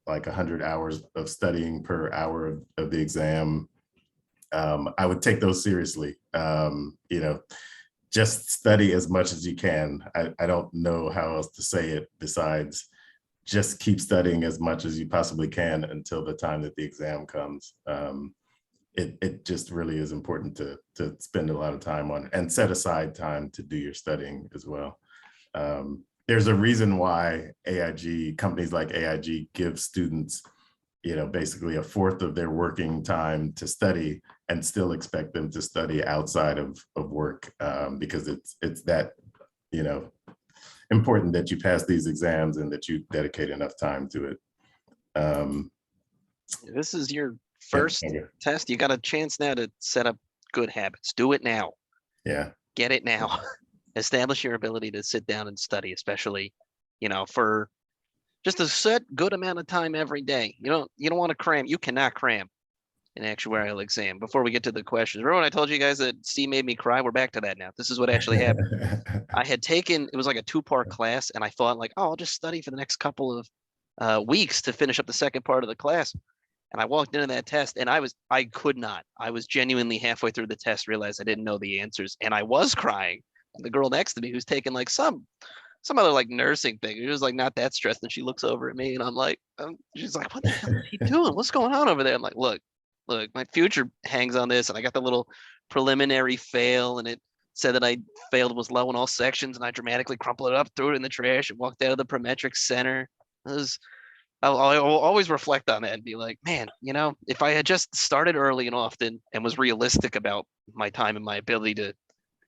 like 100 hours of studying per hour of the exam. I would take those seriously. Just study as much as you can. I don't know how else to say it besides just keep studying as much as you possibly can until the time that the exam comes. It just really is important to spend a lot of time on and set aside time to do your studying as well. There's a reason why AIG, companies like AIG give students, basically a fourth of their working time to study and still expect them to study outside of work, because it's that, important that you pass these exams and that you dedicate enough time to it. This is your first test. You got a chance now to set up good habits. Do it now. Yeah. Get it now. Establish your ability to sit down and study, especially, for just a set good amount of time every day. You don't want to cram. You cannot cram an actuarial exam. Before we get to the questions, remember when I told you guys that C made me cry? We're back to that now. This is what actually happened. I had taken, it was like a 2-part class, and I thought like, oh, I'll just study for the next couple of weeks to finish up the second part of the class. And I walked into that test and I could not. I was genuinely halfway through the test, realized I didn't know the answers, and I was crying. And the girl next to me, who's taking like some other like nursing thing, she was like not that stressed, and she looks over at me and I'm like, she's like, what the hell is he doing? What's going on over there? I'm like, look, my future hangs on this. And I got the little preliminary fail, and it said that I failed was low in all sections, and I dramatically crumpled it up, threw it in the trash, and walked out of the Prometric Center. I'll always reflect on that and be like, man, if I had just started early and often and was realistic about my time and my ability to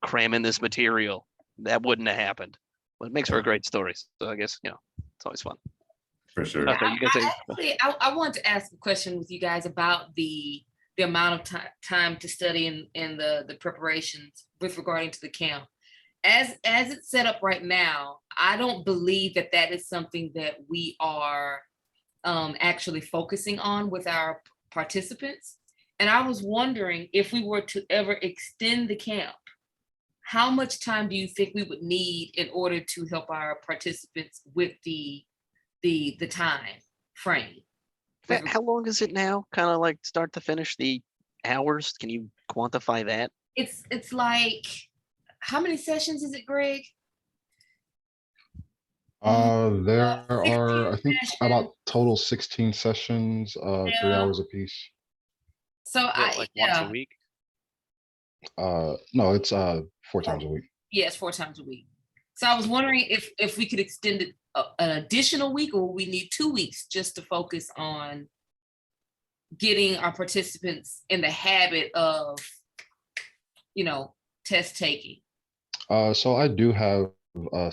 cram in this material, that wouldn't have happened. But it makes for a great story. So I guess, it's always fun. For sure. Okay, you guys I want to ask a question with you guys about the amount of time to study and the preparations with regarding to the camp. As it's set up right now, I don't believe that is something that we are actually focusing on with our participants. And I was wondering if we were to ever extend the camp, how much time do you think we would need in order to help our participants with the time frame? How long is it now? Kind of like start to finish, the hours? Can you quantify that? It's like, how many sessions is it, Greg? There are, I think, sessions. about total 16 sessions, 3 hours apiece. So Is it like once a week? No, it's 4 times a week. Yes, 4 times a week. So I was wondering if we could extend it an additional week, or we need 2 weeks just to focus on getting our participants in the habit of, test taking. So I do have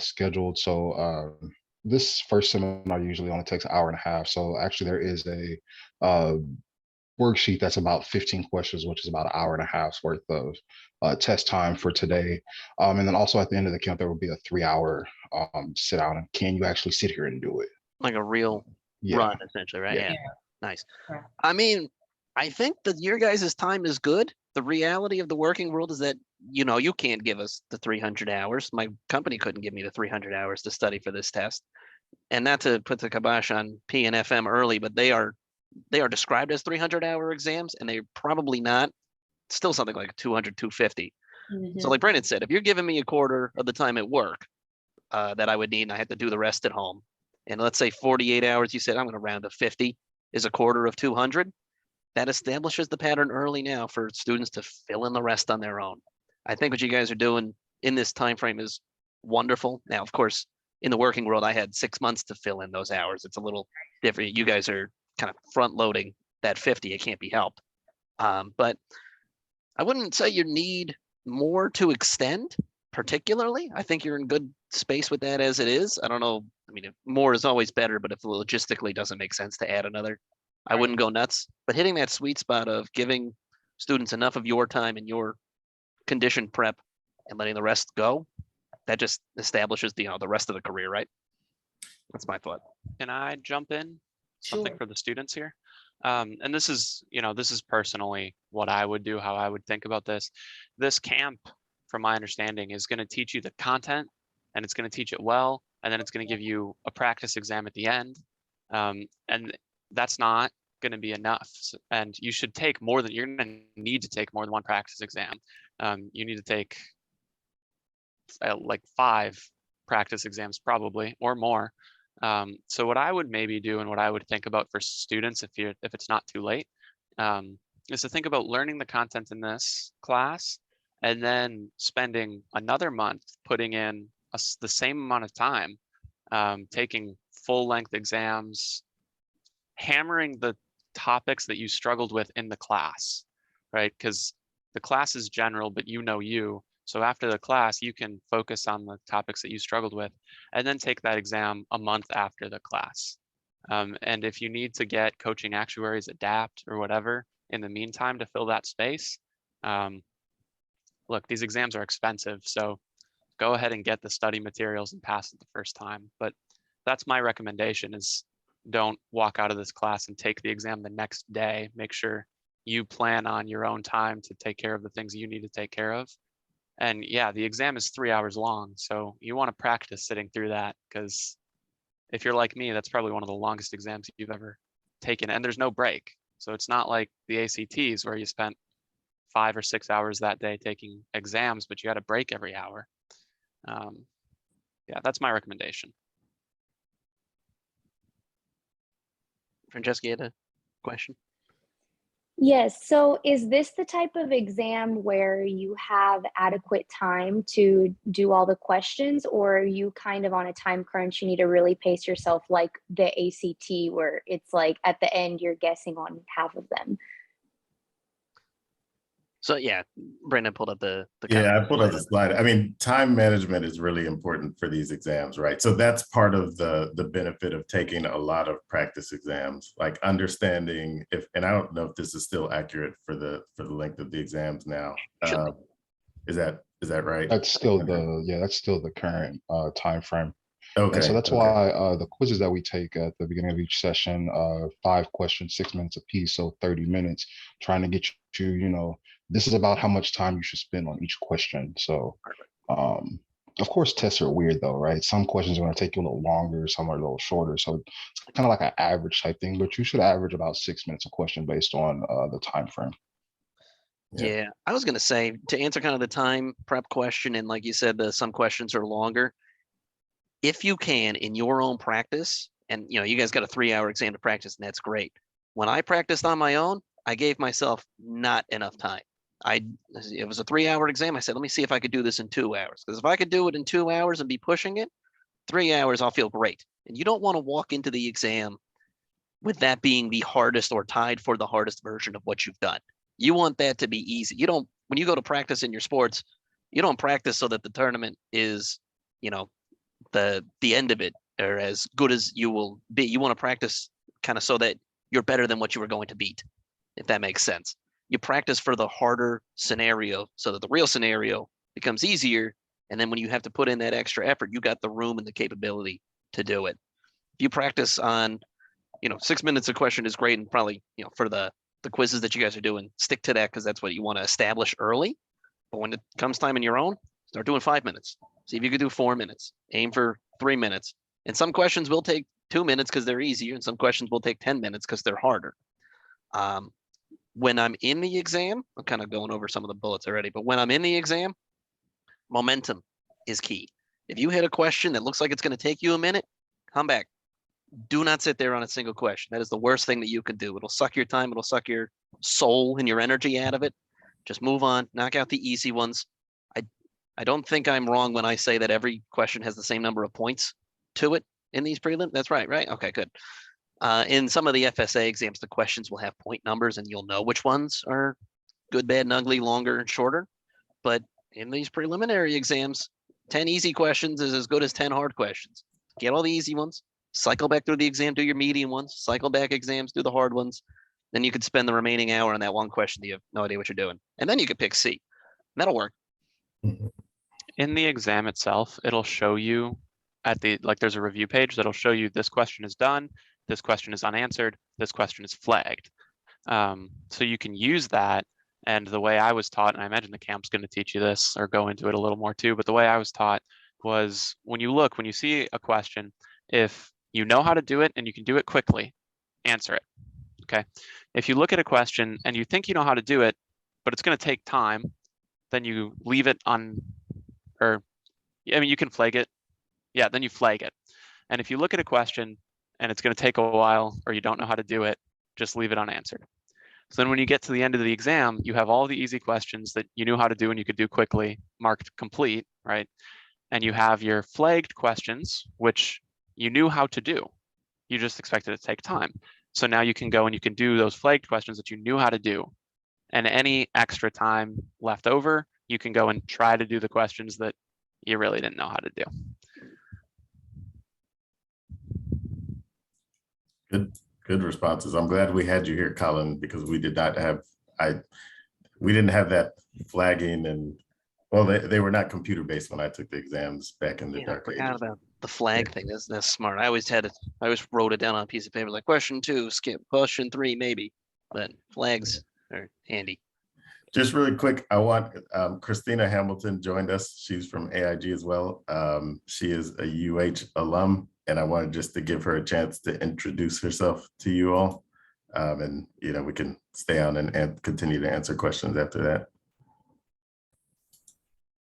scheduled. So this first seminar usually only takes an hour and a half. So actually, there is a worksheet that's about 15 questions, which is about an hour and a half's worth of test time for today. And then also at the end of the camp, there will be a 3-hour sit down. And can you actually sit here and do it? Like a real Yeah. run, essentially, right? Yeah. Yeah. Nice. Right. I mean, I think that your guys' time is good. The reality of the working world is that, you can't give us the 300 hours. My company couldn't give me the 300 hours to study for this test. And not to put the kibosh on P and FM early, but they are described as 300-hour exams, and they're probably not. Still something like 200, 250. So like Brendan said, if you're giving me a quarter of the time at work that I would need, and I had to do the rest at home, and let's say 48 hours, you said I'm going to round to 50 is a quarter of 200. That establishes the pattern early now for students to fill in the rest on their own. I think what you guys are doing in this time frame is wonderful. Now, of course, in the working world, I had 6 months to fill in those hours. It's a little different. You guys are kind of front loading that 50. It can't be helped. But I wouldn't say you need more to extend particularly. I think you're in good space with that as it is. I don't know. I mean, more is always better, but if it logistically doesn't make sense to add another, I wouldn't go nuts. But hitting that sweet spot of giving students enough of your time and your condition prep and letting the rest go, that just establishes the rest of the career, right? That's my thought. Can I jump in? Something Sure. for the students here. And this is personally what I would do, how I would think about this. This camp, from my understanding, is going to teach you the content, and it's going to teach it well, and then it's going to give you a practice exam at the end. And that's not going to be enough. And you should take more than, you're going to need to take more than one practice exam. You need to take like 5 practice exams probably, or more. So what I would maybe do, and what I would think about for students, if it's not too late, is to think about learning the content in this class, and then spending another month putting in the same amount of time, taking full length exams, hammering the topics that you struggled with in the class, right? Because the class is general, but you. So after the class, you can focus on the topics that you struggled with, and then take that exam a month after the class. And if you need to get coaching actuaries, adapt, or whatever in the meantime to fill that space, look, these exams are expensive, so go ahead and get the study materials and pass it the first time. But that's my recommendation, is don't walk out of this class and take the exam the next day. Make sure you plan on your own time to take care of the things you need to take care of. And yeah, the exam is 3 hours long, so you want to practice sitting through that, because if you're like me, that's probably one of the longest exams you've ever taken, and there's no break. So it's not like the ACTs where you spent 5 or 6 hours that day taking exams, but you had a break every hour. Yeah, that's my recommendation. Francesca, you had a question? Yes. So is this the type of exam where you have adequate time to do all the questions, or are you kind of on a time crunch? You need to really pace yourself, like the ACT, where it's like at the end you're guessing on half of them? So yeah, Brandon pulled up the Yeah, I pulled up the slide. I mean, time management is really important for these exams, right? So that's part of the benefit of taking a lot of practice exams, like understanding if, and I don't know if this is still accurate for the length of the exams now. Is that right? That's still that's still the current time frame. Okay. And so that's why the quizzes that we take at the beginning of each session, 5 questions, 6 minutes apiece, so 30 minutes, trying to get you, this is about how much time you should spend on each question. So, of course, tests are weird though, right? Some questions are going to take you a little longer, some are a little shorter. So it's kind of like an average type thing, but you should average about 6 minutes a question based on the time frame. Yeah, I was going to say, to answer kind of the time prep question, and like you said, some questions are longer. If you can, in your own practice, and you guys got a 3-hour exam to practice, and that's great. When I practiced on my own, I gave myself not enough time. It was a 3-hour exam. I said, let me see if I could do this in 2 hours. Because if I could do it in 2 hours and be pushing it, 3 hours, I'll feel great. And you don't want to walk into the exam with that being the hardest or tied for the hardest version of what you've done. You want that to be easy. You don't, when you go to practice in your sports, you don't practice so that the tournament is, you know, the end of it or as good as you will be. You want to practice kind of so that you're better than what you were going to beat, if that makes sense. You practice for the harder scenario so that the real scenario becomes easier. And then when you have to put in that extra effort, you got the room and the capability to do it. If you practice on, 6 minutes a question is great. And probably, for the quizzes that you guys are doing, stick to that because that's what you want to establish early. But when it comes time in your own, start doing 5 minutes. See if you can do 4 minutes. Aim for 3 minutes. And some questions will take 2 minutes because they're easier, and some questions will take 10 minutes because they're harder. When I'm in the exam, I'm kind of going over some of the bullets already, but when I'm in the exam, momentum is key. If you hit a question that looks like it's going to take you a minute, come back. Do not sit there on a single question. That is the worst thing that you can do. It'll suck your time. It'll suck your soul and your energy out of it. Just move on, knock out the easy ones. I don't think I'm wrong when I say that every question has the same number of points to it in these prelim. That's right, right? Okay, good. In some of the FSA exams, the questions will have point numbers and you'll know which ones are good, bad, and ugly, longer and shorter. But in these preliminary exams, 10 easy questions is as good as 10 hard questions. Get all the easy ones, cycle back through the exam, do your medium ones, cycle back exams, do the hard ones. Then you could spend the remaining hour on that one question that you have no idea what you're doing. And then you could pick C. And that'll work. In the exam itself, it'll show you at the, there's a review page that'll show you this question is done, this question is unanswered, this question is flagged. So you can use that. And the way I was taught, and I imagine the camp's going to teach you this or go into it a little more too, but the way I was taught was when you see a question, if you know how to do it and you can do it quickly, answer it. Okay. If you look at a question and you think you know how to do it, but it's going to take time, then you leave it on, you can flag it. Yeah, then you flag it. And if you look at a question and it's going to take a while or you don't know how to do it, just leave it unanswered. So then when you get to the end of the exam, you have all the easy questions that you knew how to do and you could do quickly, marked complete, right? And you have your flagged questions, which you knew how to do. You just expected it to take time. So now you can go and you can do those flagged questions that you knew how to do. And any extra time left over, you can go and try to do the questions that you really didn't know how to do. Good responses. I'm glad we had you here, Colin, because we did not have, we didn't have that flagging and, well, they were not computer based when I took the exams back in the dark ages. I forgot about the flag thing. That's smart. I always wrote it down on a piece of paper, like question 2, skip, question 3, maybe, but flags are handy. Just really quick, I want Christina Hamilton joined us. She's from AIG as well. She is a UH alum, and I wanted just to give her a chance to introduce herself to you all. And we can stay on and continue to answer questions after that.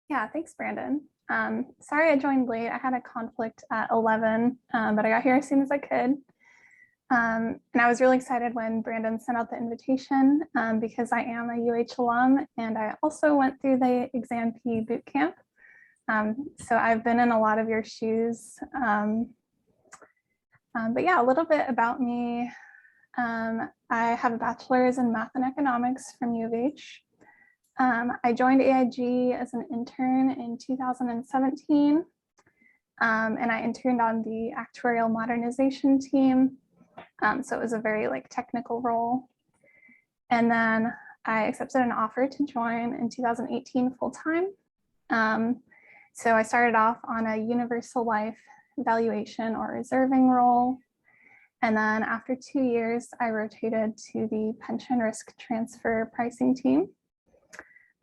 Yeah, thanks, Brandon. Sorry I joined late. I had a conflict at 11, but I got here as soon as I could. And I was really excited when Brandon sent out the invitation because I am a UH alum and I also went through the Exam P boot camp. So I've been in a lot of your shoes. But yeah, a little bit about me. I have a bachelor's in math and economics from U of H. I joined AIG as an intern in 2017. And I interned on the actuarial modernization team. So it was a very technical role. And then I accepted an offer to join in 2018 full-time. So I started off on a universal life valuation or reserving role. And then after 2 years, I rotated to the pension risk transfer pricing team.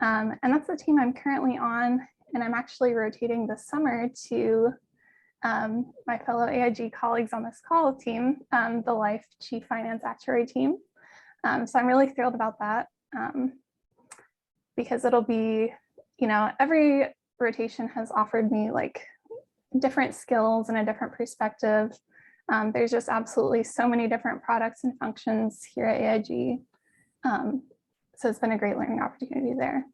And that's the team I'm currently on. And I'm actually rotating this summer to my fellow AIG colleagues on this call team, the Life Chief Finance Actuary team. So I'm really thrilled about that because it'll be, every rotation has offered me different skills and a different perspective. There's just absolutely so many different products and functions here at AIG. So it's been a great learning opportunity there.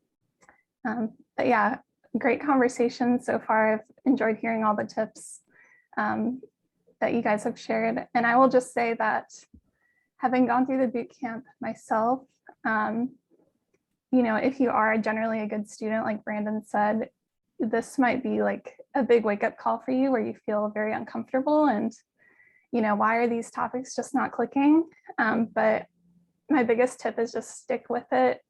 But yeah, great conversation so far. I've enjoyed hearing all the tips that you guys have shared. And I will just say that having gone through the boot camp myself, you know, if you are generally a good student, like Brandon said, this might be like a big wake up call for you where you feel very uncomfortable and, you know, why are these topics just not clicking? But my biggest tip is just stick with it.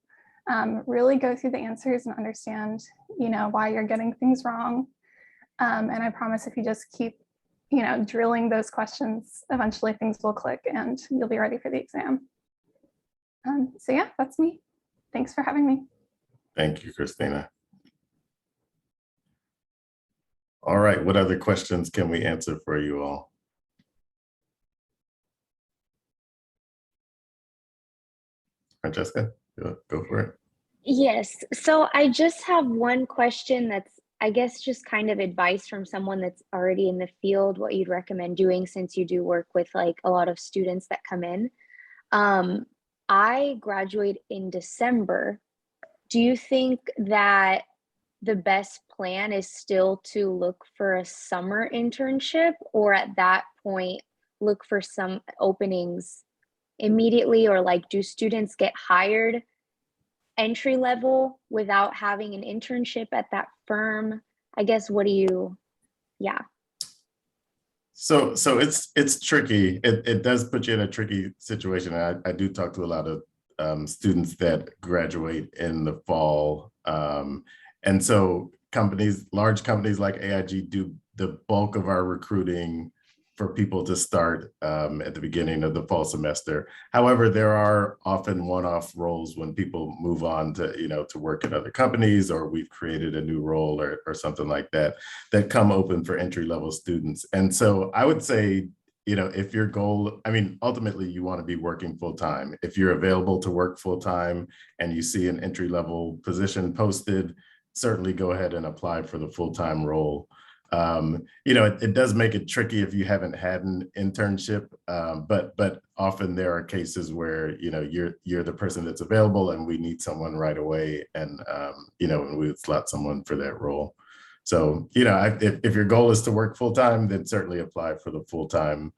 Really go through the answers and understand, you know, why you're getting things wrong. And I promise if you just keep, you know, drilling those questions, eventually things will click and you'll be ready for the exam. So yeah, that's me. Thanks for having me. Thank you, Christina. All right, what other questions can we answer for you all? Francesca, go for it. Yes. So I just have one question that's, I guess, just kind of advice from someone that's already in the field, what you'd recommend doing since you do work with like a lot of students that come in. I graduate in December. Do you think that the best plan is still to look for a summer internship, or at that point look for some openings immediately, or like do students get hired entry level without having an internship at that firm? I guess, what do you, yeah. So it's tricky. It does put you in a tricky situation. I do talk to a lot of students that graduate in the fall. And so large companies like AIG do the bulk of our recruiting for people to start at the beginning of the fall semester. However, there are often one-off roles when people move on to, you know, to work at other companies, or we've created a new role or something like that, that come open for entry-level students. And so I would say, you know, if your goal, I mean, ultimately you want to be working full-time. If you're available to work full-time and you see an entry-level position posted, certainly go ahead and apply for the full-time role. You know, it does make it tricky if you haven't had an internship, but often there are cases where, you know, you're the person that's available and we need someone right away, and you know, and we would slot someone for that role. So, you know, if your goal is to work full-time, then certainly apply for the full-time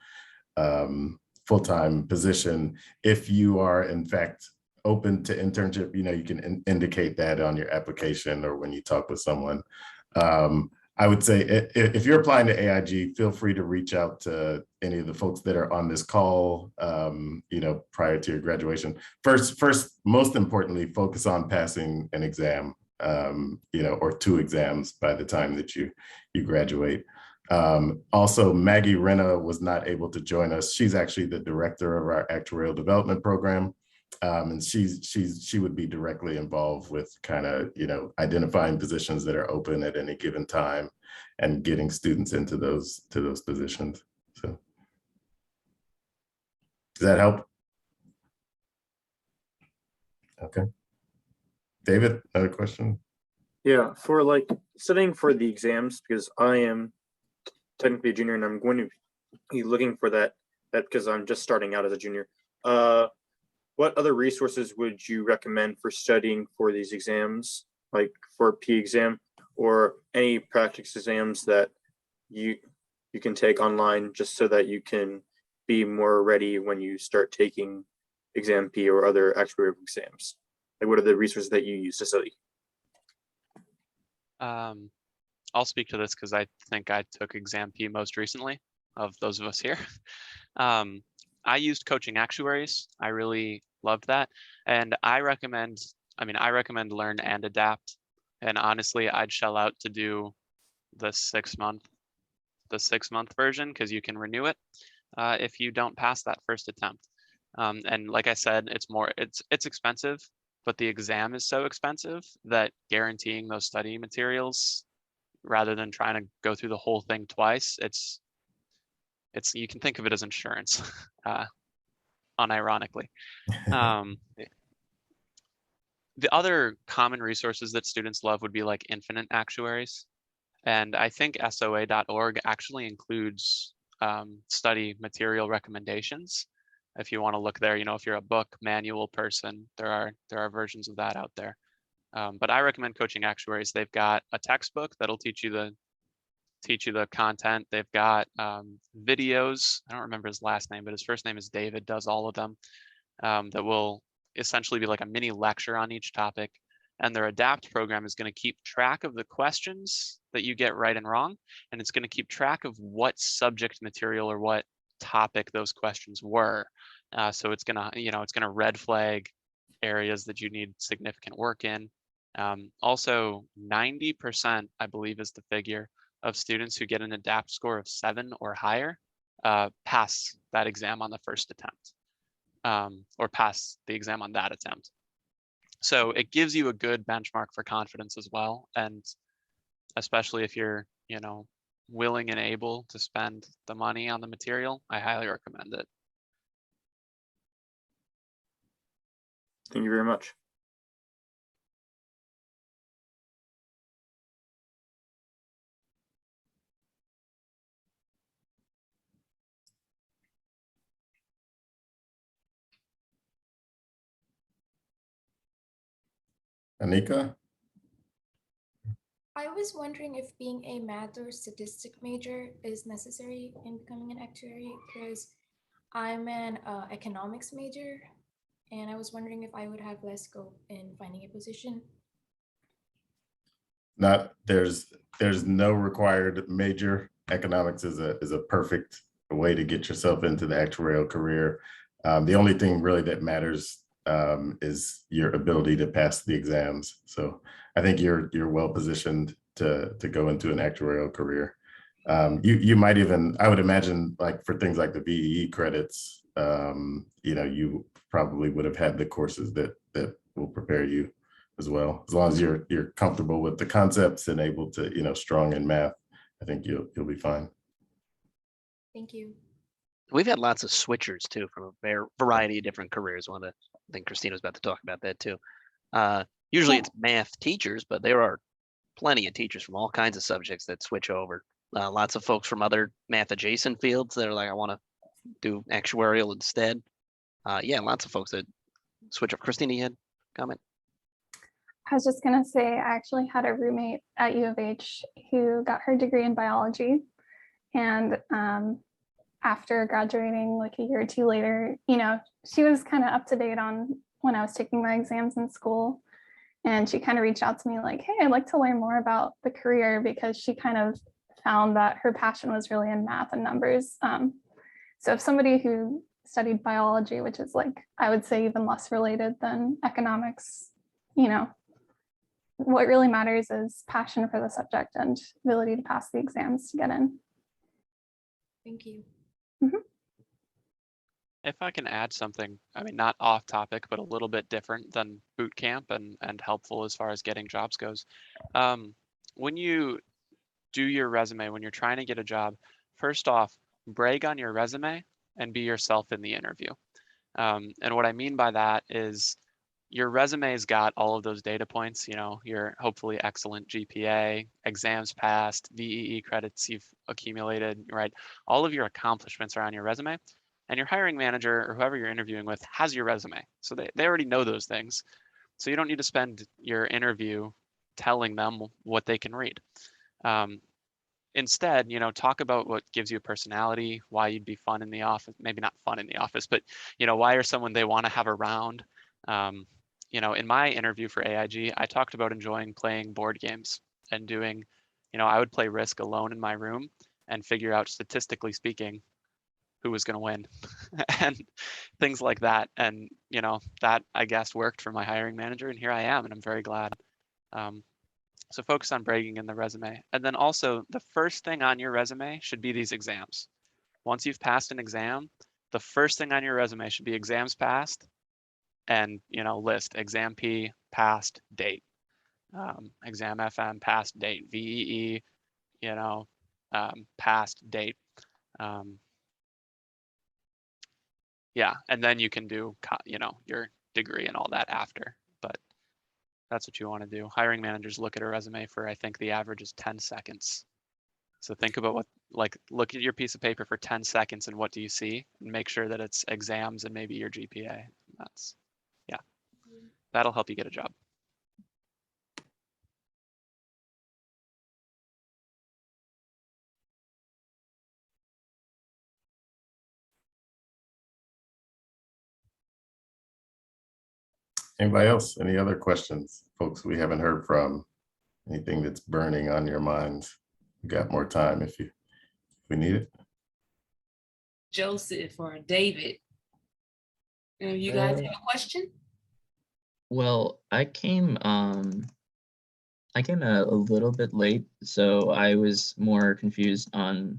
position. If you are in fact open to internship, you know, you can indicate that on your application or when you talk with someone. I would say if you're applying to AIG, feel free to reach out to any of the folks that are on this call, you know, prior to your graduation. First, most importantly, focus on passing an exam, you know, or 2 exams by the time that you graduate. Also, Maggie Renna was not able to join us. She's actually the director of our actuarial development program. And she would be directly involved with kind of, you know, identifying positions that are open at any given time and getting students into those positions. So does that help? Okay. David, another question? Yeah, for like studying for the exams, because I am technically a junior and I'm going to be looking for that because I'm just starting out as a junior. What other resources would you recommend for studying for these exams, like for P exam, or any practice exams that you can take online just so that you can be more ready when you start taking exam P or other actuarial exams? Like, what are the resources that you use to study? I'll speak to this because I think I took exam P most recently of those of us here. I used Coaching Actuaries. I really loved that. And I recommend Learn and Adapt. And honestly, I'd shell out to do the 6-month version because you can renew it if you don't pass that first attempt. And like I said, it's expensive, but the exam is so expensive that guaranteeing those study materials rather than trying to go through the whole thing twice, it's you can think of it as insurance, unironically. The other common resources that students love would be like Infinite Actuaries. And I think SOA.org actually includes study material recommendations. if you want to look there, if you're a book manual person, there are versions of that out there. But I recommend Coaching Actuaries. They've got a textbook that'll teach you the content. They've got videos. I don't remember his last name, but his first name is David, does all of them, that will essentially be like a mini lecture on each topic. And their ADAPT program is going to keep track of the questions that you get right and wrong. And it's going to keep track of what subject material or what topic those questions were. So it's going to red flag areas that you need significant work in. Also, 90%, I believe, is the figure of students who get an ADAPT score of 7 or higher pass that exam on the first attempt, or pass the exam on that attempt. So it gives you a good benchmark for confidence as well. And especially if you're, willing and able to spend the money on the material, I highly recommend it. Thank you very much. Anika? I was wondering if being a math or statistic major is necessary in becoming an actuary, because I'm an economics major, and I was wondering if I would have less scope in finding a position. There's no required major. Economics is a perfect way to get yourself into the actuarial career. The only thing really that matters is your ability to pass the exams. So I think you're well positioned to go into an actuarial career. You might even, I would imagine, like for things like the VEE credits, you probably would have had the courses that will prepare you as well. As long as you're comfortable with the concepts and able to, strong in math, I think you'll be fine. Thank you. We've had lots of switchers too from a variety of different careers. I think Christina was about to talk about that too. Usually it's math teachers, but there are plenty of teachers from all kinds of subjects that switch over. Lots of folks from other math adjacent fields that are like, I want to do actuarial instead. Lots of folks that switch up. Christina, you had a comment? I was just going to say, I actually had a roommate at U of H who got her degree in biology. And after graduating like a year or two later, she was kind of up to date on when I was taking my exams in school. And she kind of reached out to me like, hey, I'd like to learn more about the career, because she kind of found that her passion was really in math and numbers. So if somebody who studied biology, which is like, I would say even less related than economics, what really matters is passion for the subject and ability to pass the exams to get in. Thank you. Mm-hmm. If I can add something, I mean, not off topic, but a little bit different than boot camp and helpful as far as getting jobs goes. When you do your resume, when you're trying to get a job, first off, brag on your resume and be yourself in the interview. And what I mean by that is your resume's got all of those data points, your hopefully excellent GPA, exams passed, VEE credits you've accumulated, right? All of your accomplishments are on your resume, and your hiring manager or whoever you're interviewing with has your resume. So they already know those things. So you don't need to spend your interview telling them what they can read. Instead, talk about what gives you a personality, why you'd be fun in the office, maybe not fun in the office, but, why you're someone they want to have around. In my interview for AIG, I talked about enjoying playing board games and doing, I would play Risk alone in my room and figure out, statistically speaking, who was going to win and things like that. And, that I guess worked for my hiring manager, and here I am, and I'm very glad. So focus on bragging in the resume. And then also the first thing on your resume should be these exams. Once you've passed an exam, the first thing on your resume should be exams passed, and list exam P, passed, date, exam FM, passed, date, VEE, passed, date. And then you can do your degree and all that after, but that's what you want to do. Hiring managers look at a resume for, I think the average is 10 seconds. So think about like look at your piece of paper for 10 seconds and what do you see, and make sure that it's exams and maybe your GPA. That's, yeah, that'll help you get a job. Anybody else? Any other questions, folks we haven't heard from? Anything that's burning on your minds? We got more time if we need it. Joseph or David, you guys have a question? Well, I came a little bit late, so I was more confused on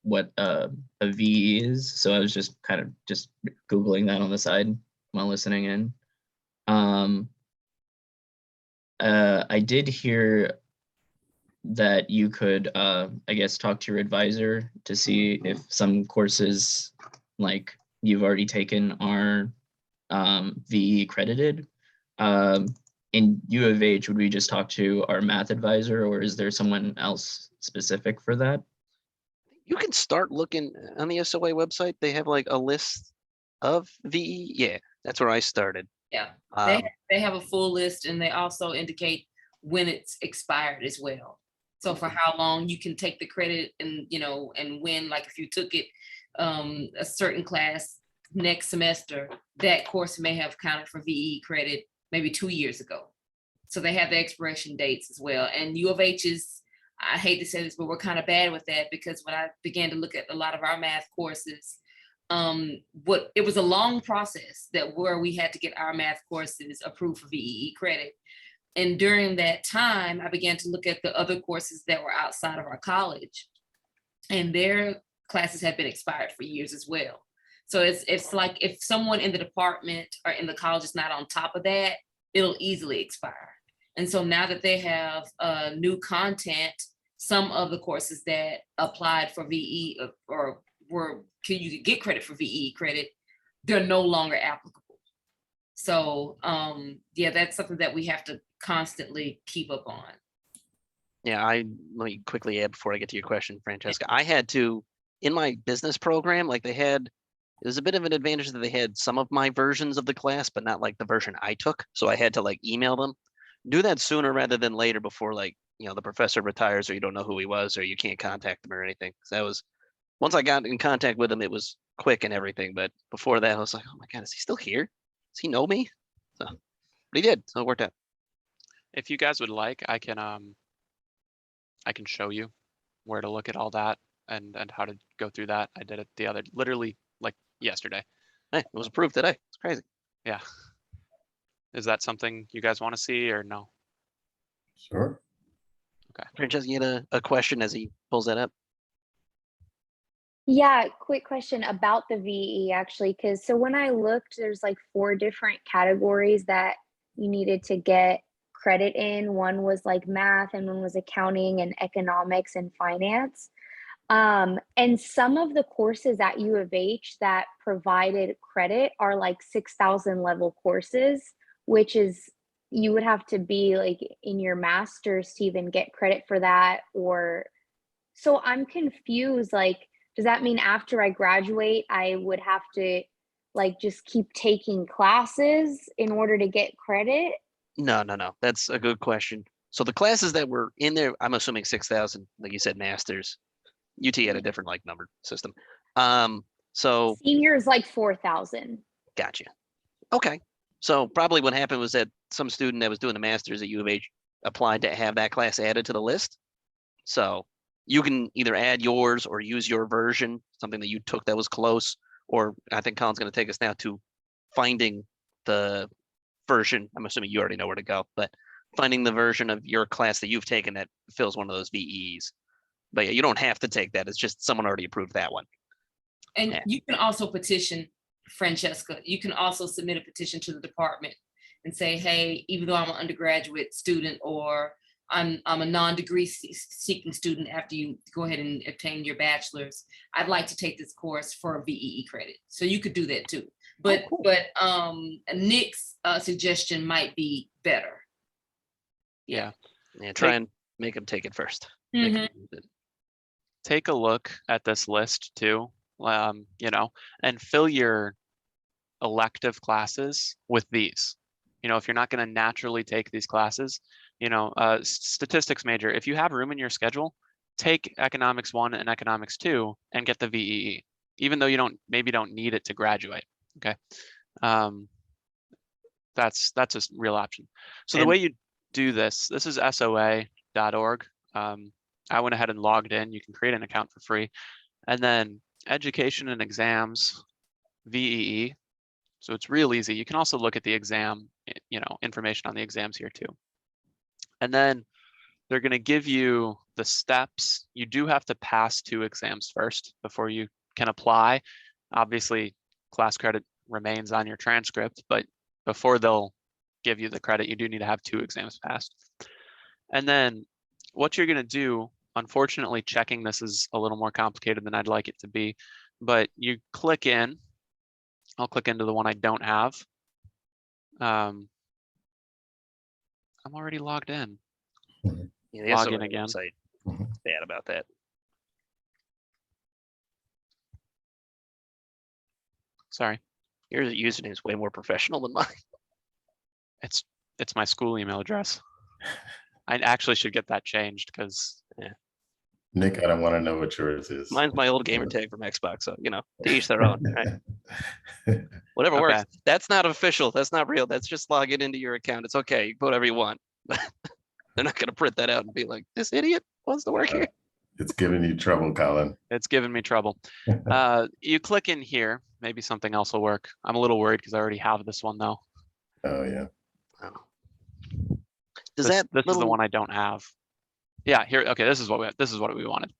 what a VE is. So I was just kind of just Googling that on the side while listening in. I did hear that you could, I guess, talk to your advisor to see if some courses like you've already taken are VE credited. In U of H, would we just talk to our math advisor, or is there someone else specific for that? You can start looking on the SOA website. They have like a list of VE. Yeah, that's where I started. Yeah, Um, they have a full list, and they also indicate when it's expired as well. So for how long you can take the credit, and and when, like if you took it a certain class next semester, that course may have counted for VE credit maybe 2 years ago. So they have the expiration dates as well. And U of H is, I hate to say this, but we're kind of bad with that, because when I began to look at a lot of our math courses, it was a long process where we had to get our math courses approved for VEE credit. And during that time, I began to look at the other courses that were outside of our college, and their classes had been expired for years as well. So it's like if someone in the department or in the college is not on top of that, it'll easily expire. And so now that they have new content, some of the courses that applied for VE or you could get credit for VE credit, they're no longer applicable. So yeah, that's something that we have to constantly keep up on. Yeah, let me quickly add before I get to your question, Francesca. I had to, in my business program, like it was a bit of an advantage that they had some of my versions of the class, but not like the version I took. So I had to like email them. Do that sooner rather than later, before like, the professor retires or you don't know who he was or you can't contact him or anything. So that was, once I got in contact with him, it was quick and everything. But before that, I was like, oh my God, is he still here? Does he know me? So, but he did. So it worked out. If you guys would like, I can show you where to look at all that and how to go through that. I did it literally like yesterday. Hey, it was approved today. It's crazy. Yeah. Is that something you guys want to see or no? Sure. Okay. Francesca, you had a question as he pulls that up. Yeah, quick question about the VE actually, because so when I looked, there's like 4 different categories that you needed to get credit in. One was like math, and one was accounting and economics and finance. And some of the courses at U of H that provided credit are like 6,000 level courses, which is, you would have to be like in your master's to even get credit for that. Or, so I'm confused, like, does that mean after I graduate, I would have to like just keep taking classes in order to get credit? No. That's a good question. So the classes that were in there, I'm assuming 6,000, like you said, masters. UT had a different like number system. So Seniors like 4,000. gotcha. Okay. So probably what happened was that some student that was doing the masters at U of H applied to have that class added to the list. So you can either add yours or use your version, something that you took that was close, or I think Colin's going to take us now to finding the version. I'm assuming you already know where to go, but finding the version of your class that you've taken that fills one of those VEs. But yeah, you don't have to take that. It's just someone already approved that one. And Yeah. you can also petition, Francesca, you can also submit a petition to the department and say, hey, even though I'm an undergraduate student, or I'm a non-degree seeking student, after you go ahead and obtain your bachelor's, I'd like to take this course for VEE credit. So you could do that too. But Nick's suggestion might be better. Yeah. Try and make them take it first. Mhm. take a look at this list too, you know, and fill your elective classes with these. You know, if you're not going to naturally take these classes, you know, statistics major, if you have room in your schedule, take economics 1 and economics 2 and get the VEE, even though you maybe don't need it to graduate. Okay. That's a real option. So the way you do this is SOA.org. I went ahead and logged in. You can create an account for free. And then education and exams, VEE. So it's real easy. You can also look at the exam, you know, information on the exams here too. And then they're going to give you the steps. You do have to pass 2 exams first before you can apply. Obviously, class credit remains on your transcript, but before they'll give you the credit, you do need to have 2 exams passed. And then what you're going to do, unfortunately, checking this is a little more complicated than I'd like it to be, but you click in. I'll click into the one I don't have. I'm already logged in. Yeah, the Log SOA in again. website, Mhm. bad about that. Sorry, Your username is way more professional than mine. it's my school email address. I actually should get that changed because Nick, I don't want to know what yours is. Mine's my old gamer tag from Xbox, so you know, to each their own, right? Whatever Okay. works. That's not official. That's not real. That's just logging into your account. It's okay. You can put whatever you want. They're not going to print that out and be like, this idiot wants to work here. It's giving you trouble, Colin. it's giving me trouble. You click in here. Maybe something else will work. I'm a little worried because I already have this one though. Oh yeah. Does this that is the one I don't have. Yeah, here. Okay, this is what we wanted.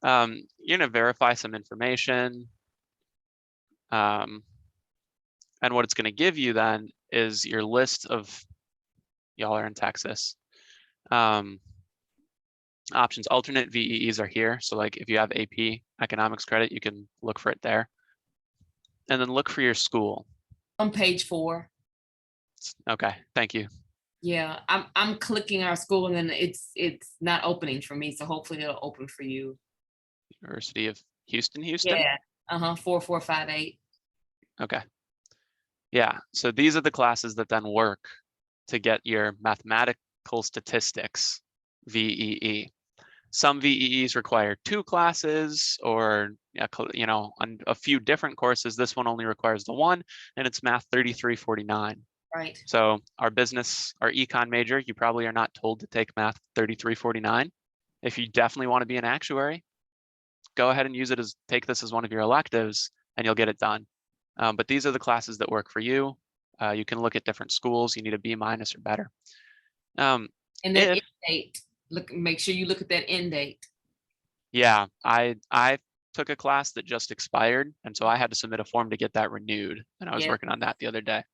You're gonna verify some information, and what it's gonna give you then is your list of, y'all are in Texas. Options, alternate VEEs are here. So like if you have AP economics credit, you can look for it there, and then look for your school. On page 4. Okay, thank you. Yeah, I'm clicking our school and then it's not opening for me. So hopefully it'll open for you. University of Houston. Yeah. 4458. Okay. Yeah, so these are the classes that then work to get your mathematical statistics VEE. Some VEEs require 2 classes or, you know, on a few different courses. This one only requires the 1, and it's Math 3349. Right. So our econ major, you probably are not told to take Math 3349. If you definitely want to be an actuary, go ahead and take this as one of your electives and you'll get it done. But these are the classes that work for you. You can look at different schools. You need a B- or better. And that end date, make sure you look at that end date. Yeah, I took a class that just expired, and so I had to submit a form to get that renewed, and I was working on that the other day.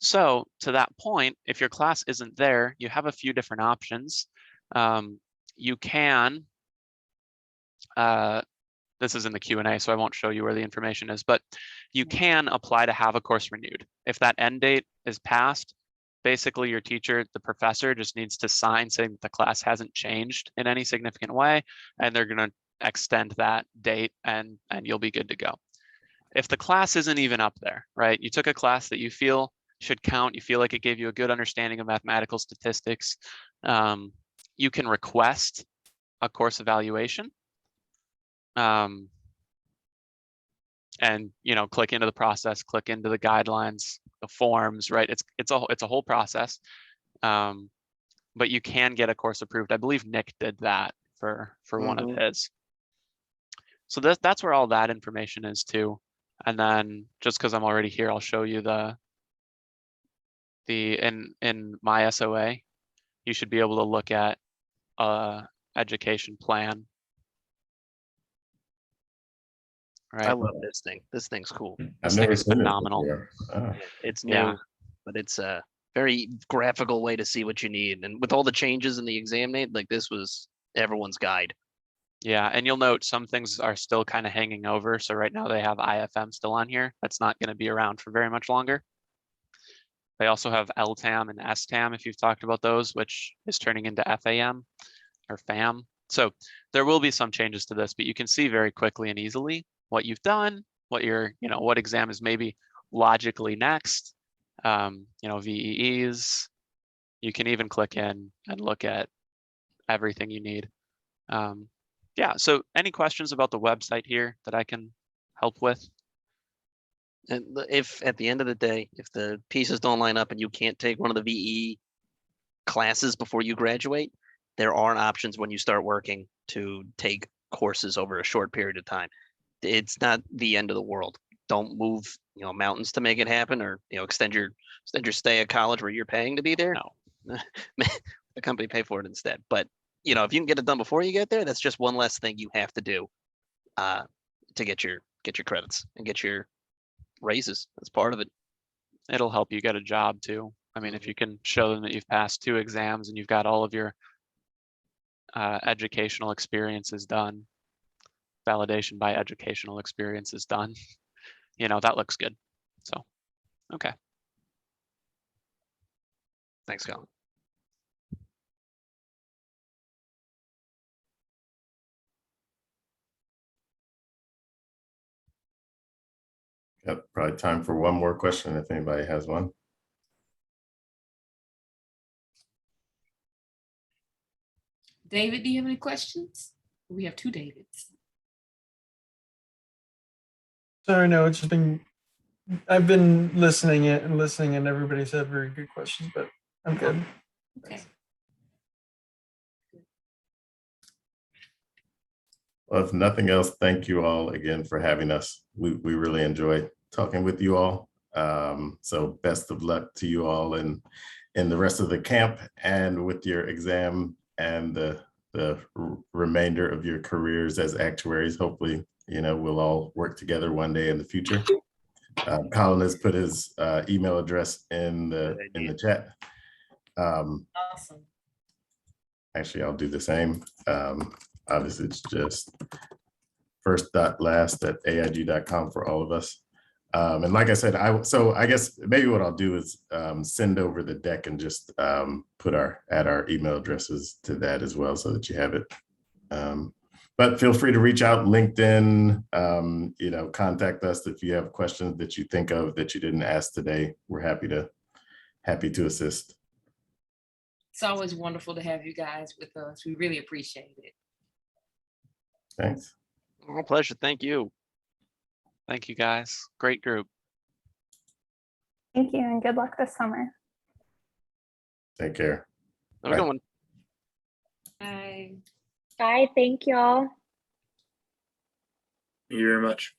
So to that point, if your class isn't there, you have a few different options. You can, this is in the Q&A, so I won't show you where the information is, but you can apply to have a course renewed. If that end date is passed, basically your teacher, the professor, just needs to sign saying that the class hasn't changed in any significant way, and they're going to extend that date and you'll be good to go. If the class isn't even up there, right? You took a class that you feel should count, you feel like it gave you a good understanding of mathematical statistics, you can request a course evaluation. And you know, click into the process, click into the guidelines, the forms, right? It's a whole process. But you can get a course approved. I believe Nick did that for one of his. So that's where all that information is too. And then just because I'm already here, I'll show you in my SOA, you should be able to look at education plan. Right. I love this thing. This thing's cool. I've never is seen phenomenal. it before. Oh. It's new, Yeah. but it's a very graphical way to see what you need. And with all the changes in the exam date, like this was everyone's guide. Yeah, and you'll note some things are still kind of hanging over. So right now they have IFM still on here. That's not going to be around for very much longer. They also have LTAM and STAM, if you've talked about those, which is turning into FAM or FAM. So there will be some changes to this, but you can see very quickly and easily what you've done, what your, what exam is maybe logically next, VEEs. You can even click in and look at everything you need. Yeah, so any questions about the website here that I can help with? And if at the end of the day, if the pieces don't line up and you can't take one of the VE classes before you graduate, there are options when you start working to take courses over a short period of time. It's not the end of the world. Don't move, mountains to make it happen, or extend your stay at college where you're paying to be there. No. The company pay for it instead. But if you can get it done before you get there, that's just one less thing you have to do to get your credits and get your raises. That's part of it. It'll help you get a job too. I mean, if you can show them that you've passed 2 exams and you've got all of your educational experiences done, validation by educational experiences done, that looks good. So, okay. Thanks, Colin. Got probably time for one more question if anybody has one. David, do you have any questions? We have 2 Davids. Sorry, no, it's just been, I've been listening and everybody's had very good questions, but I'm good. Okay. Well, if nothing else, thank you all again for having us. We really enjoy talking with you all. So best of luck to you all in the rest of the camp and with your exam and the remainder of your careers as actuaries. Hopefully, we'll all work together one day in the future. Colin has put his email address in the chat. Awesome. Actually, I'll do the same. Obviously, it's just first.last@aig.com for all of us. And like I said, I guess maybe what I'll do is send over the deck and just add our email addresses to that as well, so that you have it. But feel free to reach out, LinkedIn, contact us if you have questions that you think of that you didn't ask today. We're happy to assist. It's always wonderful to have you guys with us. We really appreciate it. Thanks. My pleasure. Thank you. Thank you, guys. Great group. Thank you and good luck this summer. Take care. Have a good one. Bye. Bye. Thank y'all. Thank you very much.